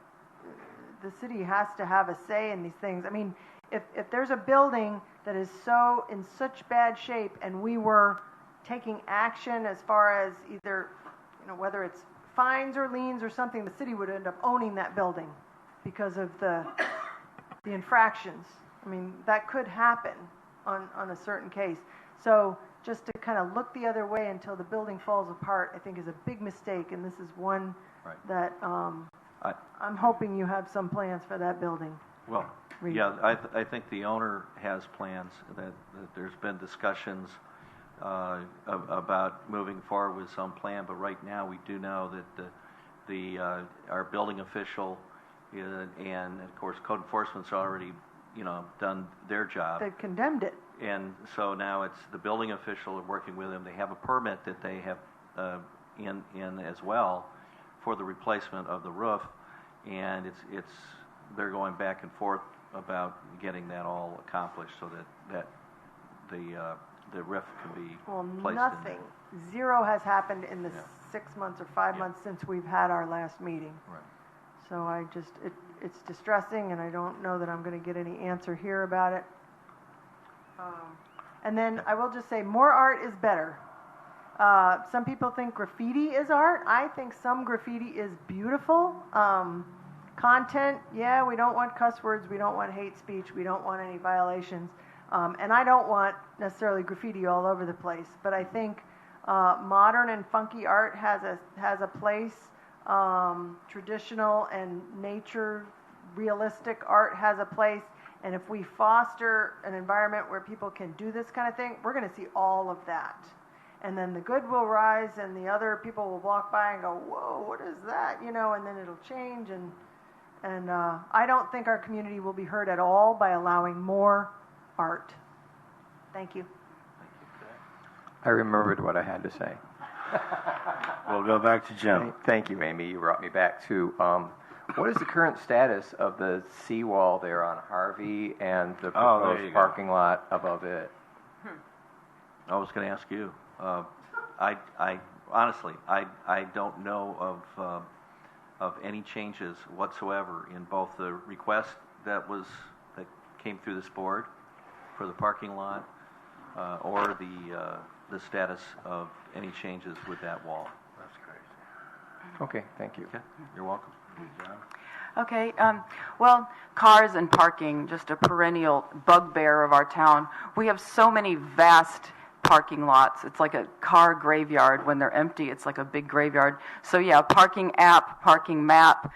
the city has to have a say in these things. I mean, if there's a building that is in such bad shape and we were taking action as far as either, whether it's fines or liens or something, the city would end up owning that building because of the infractions. I mean, that could happen on a certain case. So just to kind of look the other way until the building falls apart, I think is a big mistake, and this is one that I'm hoping you have some plans for that building. Well, yeah, I think the owner has plans, that there's been discussions about moving forward with some plan, but right now we do know that our building official and of course code enforcement's already done their job. They've condemned it. And so now it's the building official working with them. They have a permit that they have in as well for the replacement of the roof, and they're going back and forth about getting that all accomplished so that the roof can be placed nothing. Zero has happened in the 6 months or 5 months since we've had our last meeting. Right. So it's distressing, and I don't know that I'm going to get any answer here about it. And then I will just say more art is better. Some people think graffiti is art. I think some graffiti is beautiful. Content, we don't want cuss words, we don't want hate speech, we don't want any violations. And I don't want necessarily graffiti all over the place, but I think modern and funky art has a place. Traditional and nature, realistic art has a place. And if we foster an environment where people can do this kind of thing, we're going to see all of that. And then the good will rise, and the other people will walk by and go, "Whoa, what is that?" And then it'll change. And I don't think our community will be hurt at all by allowing more art. Thank you. I remembered what I had to say. We'll go back to Jim. Thank you, Amy. You brought me back to what is the current status of the seawall there on Harvey and the proposed parking lot above it? I was going to ask you. I honestly, I don't know of any changes whatsoever in both the request that came through this board for the parking lot or the status of any changes with that wall. That's crazy. Okay, thank you. Okay, you're welcome. Okay, well, cars and parking, just a perennial bugbear of our town. We have so many vast parking lots. It's like a car graveyard. When they're empty, it's like a big graveyard. So yeah, parking app, parking map.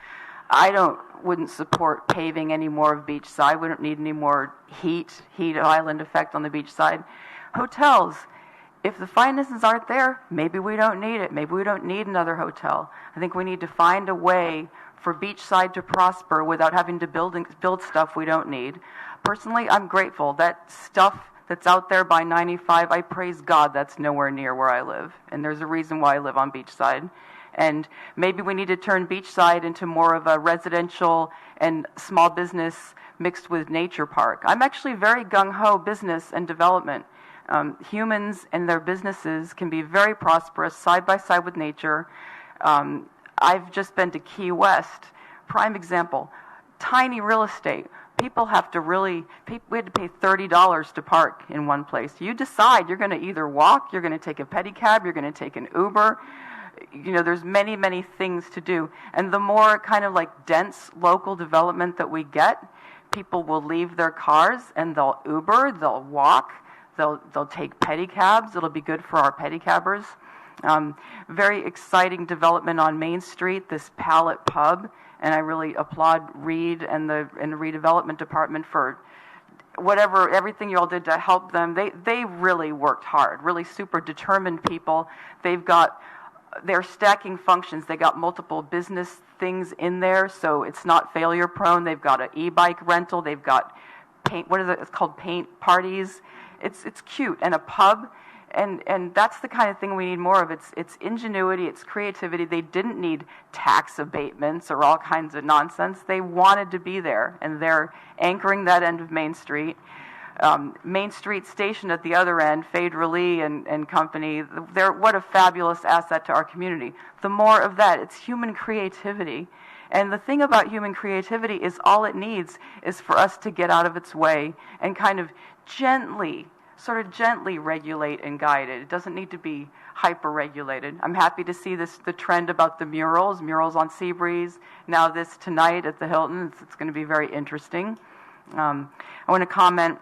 I wouldn't support paving any more of Beachside. We don't need any more heat island effect on the beachside. Hotels. If the finances aren't there, maybe we don't need it. Maybe we don't need another hotel. I think we need to find a way for Beachside to prosper without having to build stuff we don't need. Personally, I'm grateful. That stuff that's out there by 95, I praise God that's nowhere near where I live. And there's a reason why I live on Beachside. And maybe we need to turn Beachside into more of a residential and small business mixed with nature park. I'm actually very gung-ho business and development. Humans and their businesses can be very prosperous side by side with nature. I've just been to Key West, prime example, tiny real estate. People have to we had to pay $30 to park in one place. You decide you're going to either walk, you're going to take a pedicab, you're going to take an Uber. there's many, many things to do. And the more kind of like dense local development that we get, people will leave their cars and they'll Uber, they'll walk, they'll take pedicabs. It'll be good for our pedicabbers. Very exciting development on Main Street, this Palette Pub, and I really applaud Reed and the redevelopment department for everything you all did to help them. They really worked hard, really super determined people. They're stacking functions. They got multiple business things in there, so it's not failure prone. They've got an e-bike rental. They've got paint. It's called paint parties. It's cute, and a pub. And that's the kind of thing we need more of. It's ingenuity, it's creativity. They didn't need tax abatements or all kinds of nonsense. They wanted to be there, and they're anchoring that end of Main Street. Main Street Station at the other end, Phaedra Lee and company, what a fabulous asset to our community. The more of that, it's human creativity. And the thing about human creativity is all it needs is for us to get out of its way and kind of sort of gently regulate and guide it. It doesn't need to be hyper-regulated. I'm happy to see the trend about the murals on Seabreeze, now this tonight at the Hilton. It's going to be very interesting. I want to comment,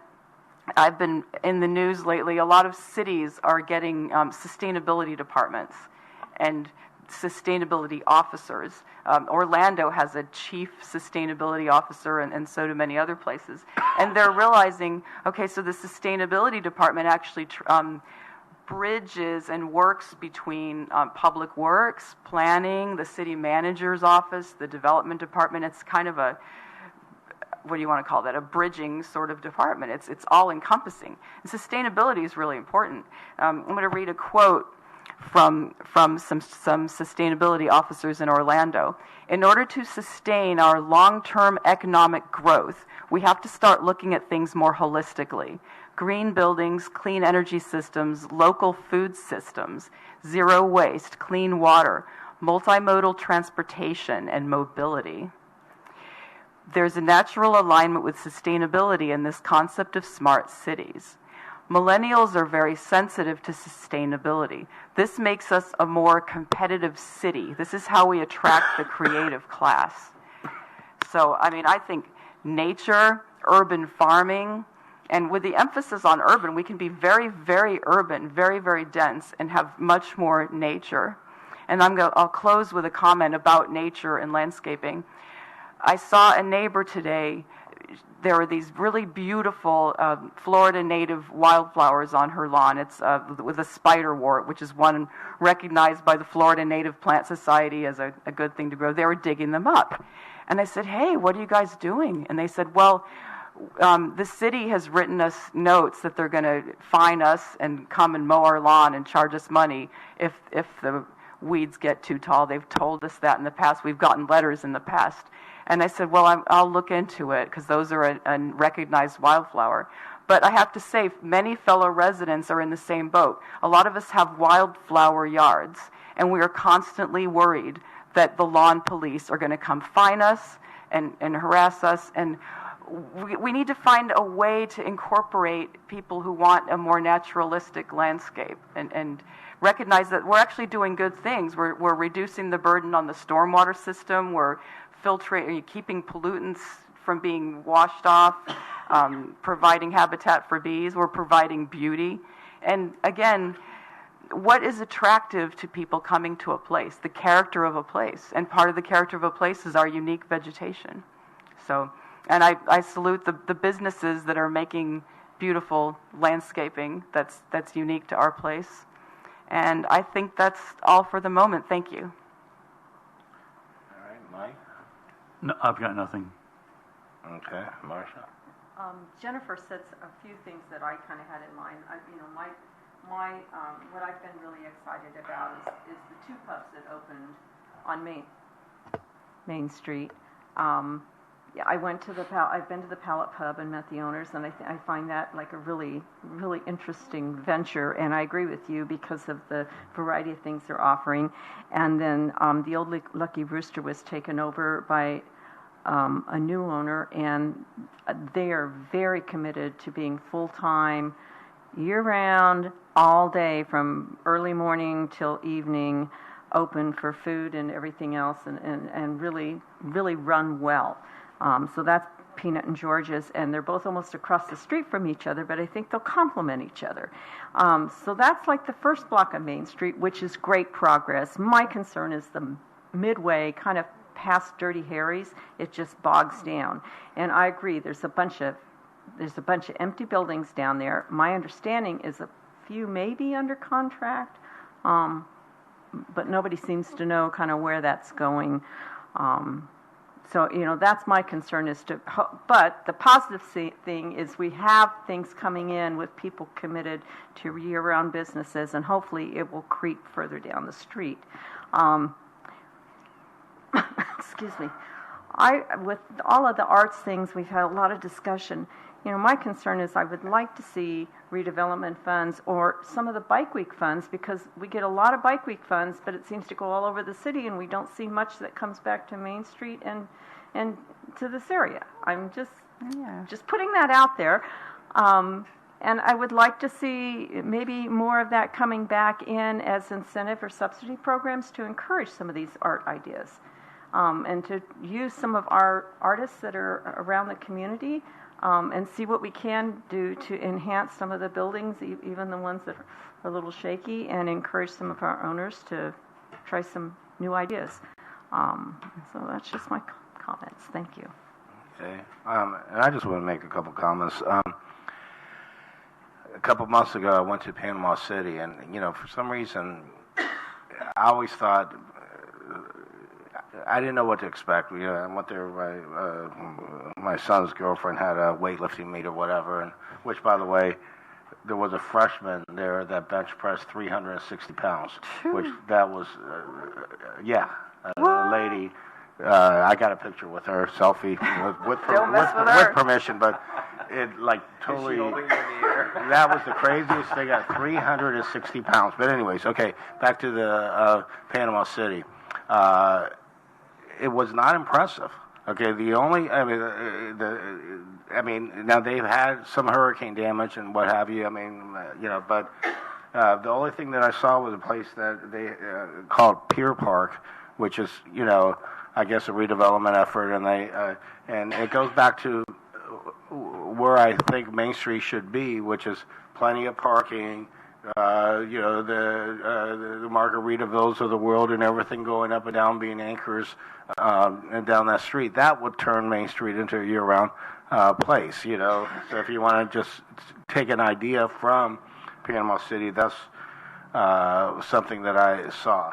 I've been in the news lately, a lot of cities are getting sustainability departments and sustainability officers. Orlando has a chief sustainability officer, and so do many other places. And they're realizing, okay, so the sustainability department actually bridges and works between public works, planning, the city manager's office, the development department. It's kind of a, what do you want to call that, a bridging sort of department. It's all encompassing. And sustainability is really important. I'm going to read a quote from some sustainability officers in Orlando. In order to sustain our long-term economic growth, we have to start looking at things more holistically. Green buildings, clean energy systems, local food systems, zero waste, clean water, multimodal transportation, and mobility. There's a natural alignment with sustainability in this concept of smart cities. Millennials are very sensitive to sustainability. This makes us a more competitive city. This is how we attract the creative class. So, I think nature, urban farming, and with the emphasis on urban, we can be very, very urban, very, very dense, and have much more nature. And I'll close with a comment about nature and landscaping. I saw a neighbor today. There are these really beautiful Florida native wildflowers on her lawn. It's with a spiderwort, which is one recognized by the Florida Native Plant Society as a good thing to grow. They were digging them up. And I said, hey, what are you guys doing? And they said, well, the city has written us notes that they're going to fine us and come and mow our lawn and charge us money if the weeds get too tall. They've told us that in the past. We've gotten letters in the past. And I said, well, I'll look into it because those are a recognized wildflower. But I have to say, many fellow residents are in the same boat. A lot of us have wildflower yards, and we are constantly worried that the lawn police are going to come fine us and harass us. And we need to find a way to incorporate people who want a more naturalistic landscape and recognize that we're actually doing good things. We're reducing the burden on the stormwater system. We're keeping pollutants from being washed off, providing habitat for bees. We're providing beauty. And again, what is attractive to people coming to a place? The character of a place. And part of the character of a place is our unique vegetation. So, and I salute the businesses that are making beautiful landscaping that's unique to our place. And I think that's all for the moment. Thank you. All right, Mike? No, I've got nothing. Okay, Marcia? Jennifer said a few things that I kind of had in mind. What I've been really excited about is the two pubs that opened on Main Street. I've been to the Palette Pub and met the owners, and I find that like a really, really interesting venture. And I agree with you because of the variety of things they're offering. And then the old Lucky Rooster was taken over by a new owner, and they are very committed to being full-time, year-round, all day, from early morning till evening, open for food and everything else, and really run well. So that's Peanut and George's, and they're both almost across the street from each other, but I think they'll complement each other. So that's like the first block of Main Street, which is great progress. My concern is the midway, kind of past Dirty Harry's, it just bogs down. And I agree, there's a bunch of empty buildings down there. My understanding is a few may be under contract, but nobody seems to know kind of where that's going. So, that's my concern but the positive thing is we have things coming in with people committed to year-round businesses, and hopefully it will creep further down the street. Excuse me. With all of the arts things, we've had a lot of discussion. My concern is I would like to see redevelopment funds or some of the Bike Week funds, because we get a lot of Bike Week funds, but it seems to go all over the city, and we don't see much that comes back to Main Street and to this area. I'm just putting that out there. And I would like to see maybe more of that coming back in as incentive or subsidy programs to encourage some of these art ideas, and to use some of our artists that are around the community, and see what we can do to enhance some of the buildings, even the ones that are a little shaky, and encourage some of our owners to try some new ideas. So that's just my comments. Thank you. Okay. And I just want to make a couple comments. A couple months ago, I went to Panama City, and, for some reason, I always thought, I didn't know what to expect. I went there, my son's girlfriend had a weightlifting meet or whatever, and which, by the way, there was a freshman there that bench pressed 360 pounds, which that was, a lady. I got a picture with her, selfie, with permission, but it totally. That was the craziest thing at 360 pounds. But anyways, okay, back to the Panama City. It was not impressive. Okay, now they've had some hurricane damage and what have you. But the only thing that I saw was a place that they called Pier Park, which is, I guess a redevelopment effort, and it goes back to where I think Main Street should be, which is plenty of parking, the Margaritavilles of the world and everything going up and down, being anchors and down that street. That would turn Main Street into a year-round place, So if you want to just take an idea from Panama City, that's something that I saw.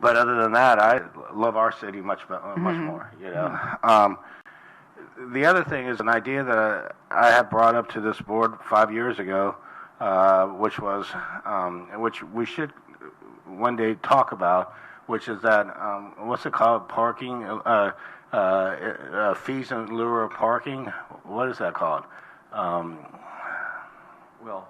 But other than that, I love our city much more, The other thing is an idea that I had brought up to this board 5 years ago, which we should one day talk about, which is that, what's it called, parking, fees in lieu of parking? What is that called? Well,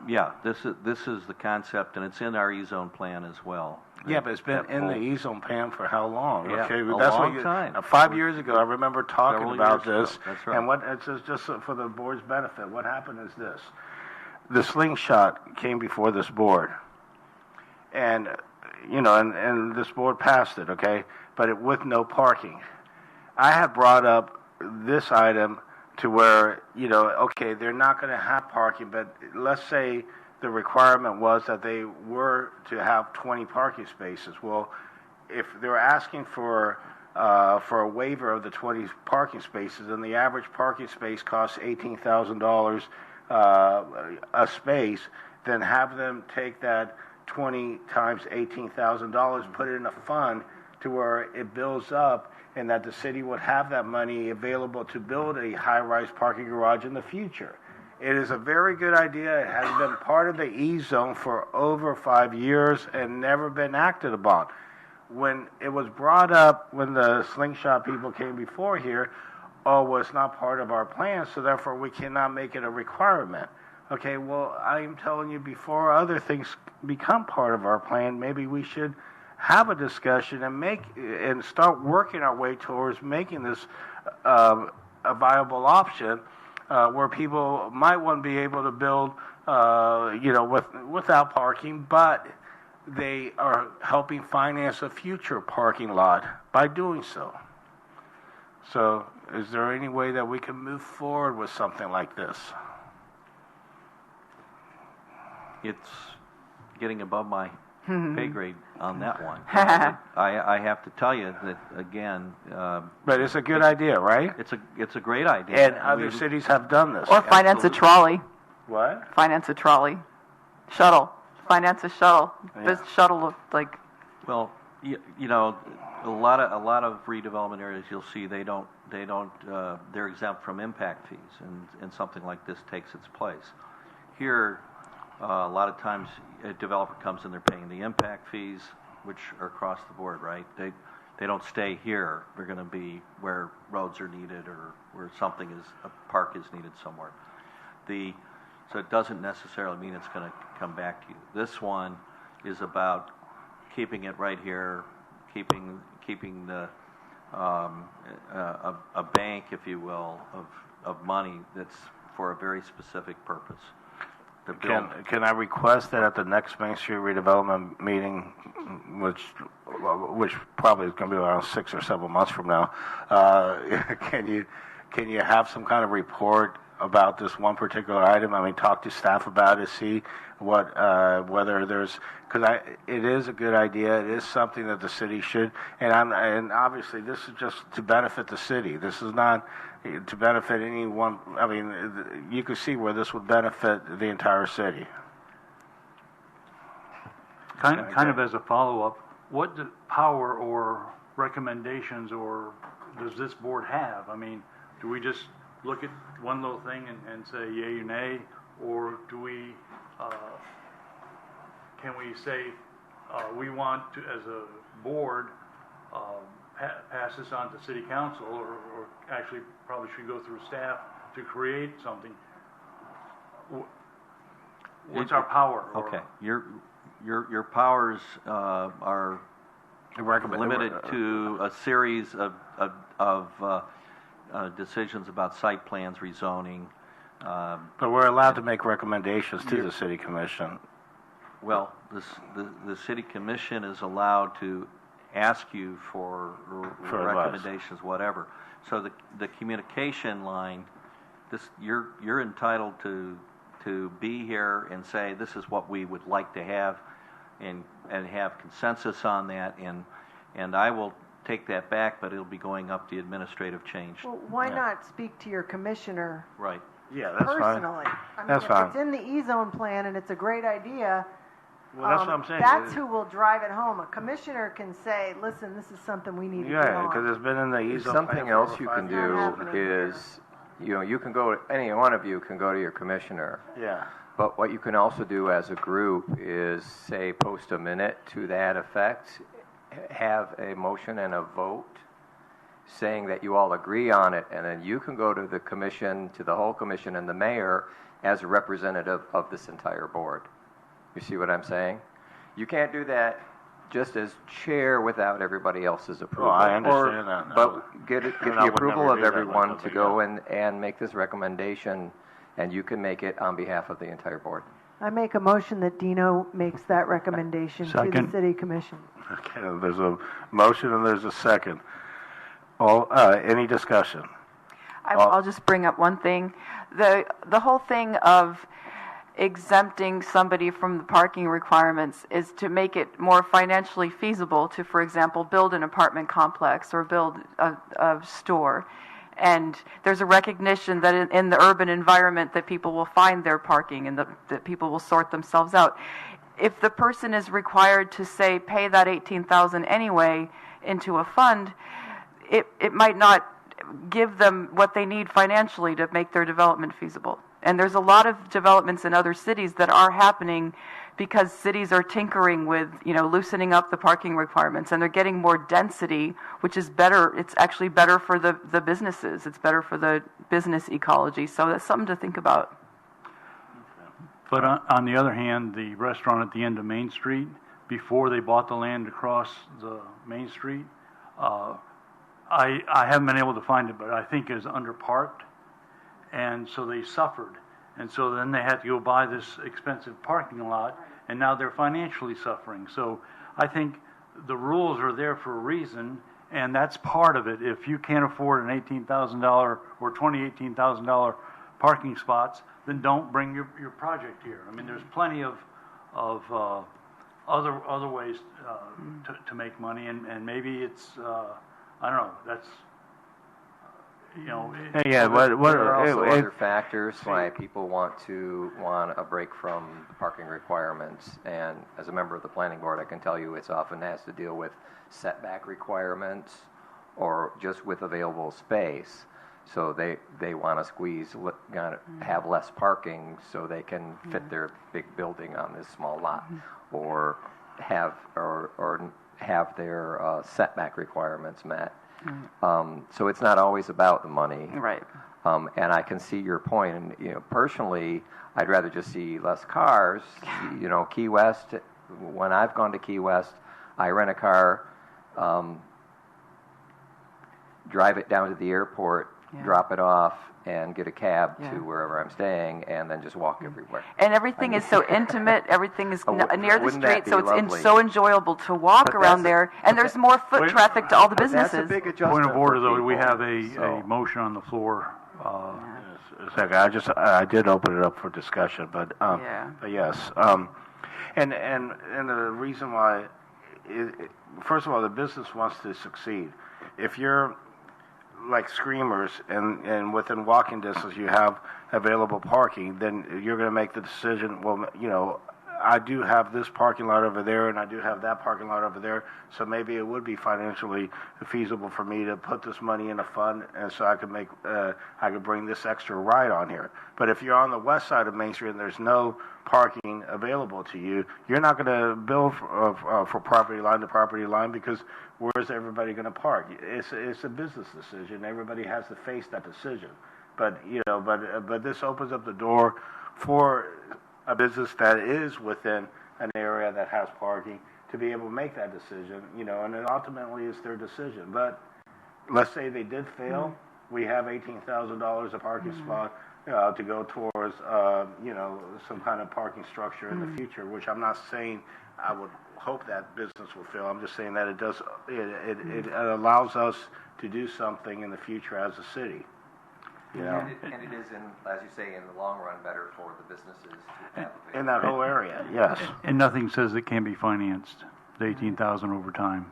yeah, this is the concept, and it's in our E-zone plan as well. Yeah, but it's been in the E-zone plan for how long? Yeah, okay, a that's long time. 5 years ago, I remember talking about this. That's right. And it's just for the board's benefit. What happened is this: the slingshot came before this board, and and this board passed it. Okay, but with no parking. I have brought up this item to where okay, they're not going to have parking, but let's say the requirement was that they were to have 20 parking spaces. Well, if they're asking for a waiver of the 20 parking spaces, and the average parking space costs $18,000 a space, then have them take that 20 times $18,000, put it in a fund to where it builds up, and that the city would have that money available to build a high-rise parking garage in the future. It is a very good idea. It has been part of the E-zone for over 5 years and never been acted upon. When it was brought up, when the slingshot people came before here, well, it's not part of our plan, so therefore we cannot make it a requirement. Okay, well, I'm telling you, before other things become part of our plan, maybe we should have a discussion and start working our way towards making this a viable option. Where people might want to be able to build, without parking, but they are helping finance a future parking lot by doing so. So is there any way that we can move forward with something like this? It's getting above my pay grade on that one. I have to tell you that again. But it's a good idea, right? It's a great idea. And other cities have done this. Or finance a trolley. What? Finance a trolley. Shuttle. Finance a shuttle. Yeah. This shuttle of like. Well, you know, a lot of redevelopment areas you'll see they're exempt from impact fees, and something like this takes its place. Here, a lot of times a developer comes in, they're paying the impact fees, which are across the board, right? They don't stay here. They're going to be where roads are needed or where a park is needed somewhere. So it doesn't necessarily mean it's going to come back to you. This one is about keeping it right here, keeping the a bank, if you will, of money that's for a very specific purpose. Can I request that at the next Main Street redevelopment meeting, which probably is going to be around 6 or 7 months from now, can you have some kind of report about this one particular item? I mean, talk to staff about it, see whether there's, because it is a good idea. It is something that the city should, and obviously this is just to benefit the city. This is not to benefit anyone. I mean, you can see where this would benefit the entire city. Kind of as a follow-up, what power or recommendations or does this board have? I mean, do we just look at one little thing and say yay or nay, or do we, can we say we want to, as a board, pass this on to city council, or actually probably should go through staff to create something? What's our power? Okay, your powers are limited to a series of decisions about site plans, rezoning. But we're allowed to make recommendations to the city commission. Well, the city commission is allowed to ask you for recommendations, whatever. So the communication line, you're entitled to be here and say this is what we would like to have, and have consensus on that, and I will take that back, but it'll be going up the administrative change. Well, why not speak to your commissioner? Right. Yeah, that's personally. fine. I mean, That's if fine. it's in the E-zone plan and it's a great idea, Well, that's what I'm saying. that's who will drive it home. A commissioner can say, listen, this is something we need to do on. because it's been in the E-zone plan. Something for else over you 5 can years. do is, you can go, any one of you can go to your commissioner. Yeah. But what you can also do as a group is, say, post a minute to that effect, have a motion and a vote saying that you all agree on it, and then you can go to the commission, to the whole commission and the mayor as a representative of this entire board. You see what I'm saying? You can't do that just as chair without everybody else's approval. Oh, I understand that now. But get I the would approval never of do that everyone like to that, go yeah. and make this recommendation, and you can make it on behalf of the entire board. I make a motion that Dino makes that recommendation to the Second. city commission. Okay, there's a motion and there's a second. Any discussion? I'll just bring up one thing. The whole thing of exempting somebody from the parking requirements is to make it more financially feasible to, for example, build an apartment complex or build a store. And there's a recognition that in the urban environment that people will find their parking and that people will sort themselves out. If the person is required to, say, pay that $18,000 anyway into a fund, it might not give them what they need financially to make their development feasible. And there's a lot of developments in other cities that are happening because cities are tinkering with, loosening up the parking requirements, and they're getting more density, which is better. It's actually better for the businesses. It's better for the business ecology. So that's something to think about. But on the other hand, the restaurant at the end of Main Street, before they bought the land across the Main Street, I haven't been able to find it, but I think it is underparked, and so they suffered. And so then they had to go buy this expensive parking lot, and now they're financially suffering. So I think the rules are there for a reason, and that's part of it. If you can't afford an $18,000 or 20 $18,000 parking spots, then don't bring your project here. I mean, there's plenty of other ways to make money, and maybe it's I don't know. That's Yeah, there are also other factors why people want a break from the parking requirements. And as a member of the planning board, I can tell you it's often has to deal with setback requirements or just with available space. So they want to squeeze, have less parking so they can fit their big building on this small lot, or have their setback requirements met. So it's not always about the money. Right. And I can see your point. And personally, I'd rather just see less cars. Key West. When I've gone to Key West, I rent a car, drive it down to the airport, drop it off, and get a cab to wherever I'm staying, and then just walk everywhere. And everything is so intimate. Everything is near the street, so it's lovely? So enjoyable to walk around there. And there's more foot traffic to all the businesses. That's a big adjustment. Point of order, though, people, we have a motion on the floor. Second, I did open it up for discussion, but yes, and the reason why, first of all, the business wants to succeed. If you're like Screamers and within walking distance you have available parking, then you're going to make the decision, well, I do have this parking lot over there and I do have that parking lot over there, so maybe it would be financially feasible for me to put this money in a fund, and so I could bring this extra ride on here. But if you're on the west side of Main Street and there's no parking available to you, you're not going to build for property line to property line, because where's everybody going to park? It's a business decision. Everybody has to face that decision. But but this opens up the door for a business that is within an area that has parking to be able to make that decision, and it ultimately is their decision. But let's say they did fail, we have $18,000 a parking spot to go towards, some kind of parking structure in the future, which I'm not saying I would hope that business will fail. I'm just saying that it does. It allows us to do something in the future as a city. And it is, as you say, in the long run, better for the businesses to have in that whole area. Yes. And nothing says it can't be financed. The $18,000 over time.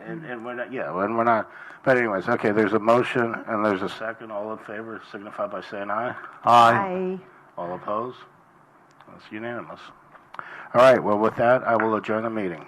And we're not. Yeah, when we're not. But anyways, okay. There's a motion and there's a second. All in favor, signify by saying aye. Aye. All opposed? That's unanimous. All right. Well, with that, I will adjourn the meeting.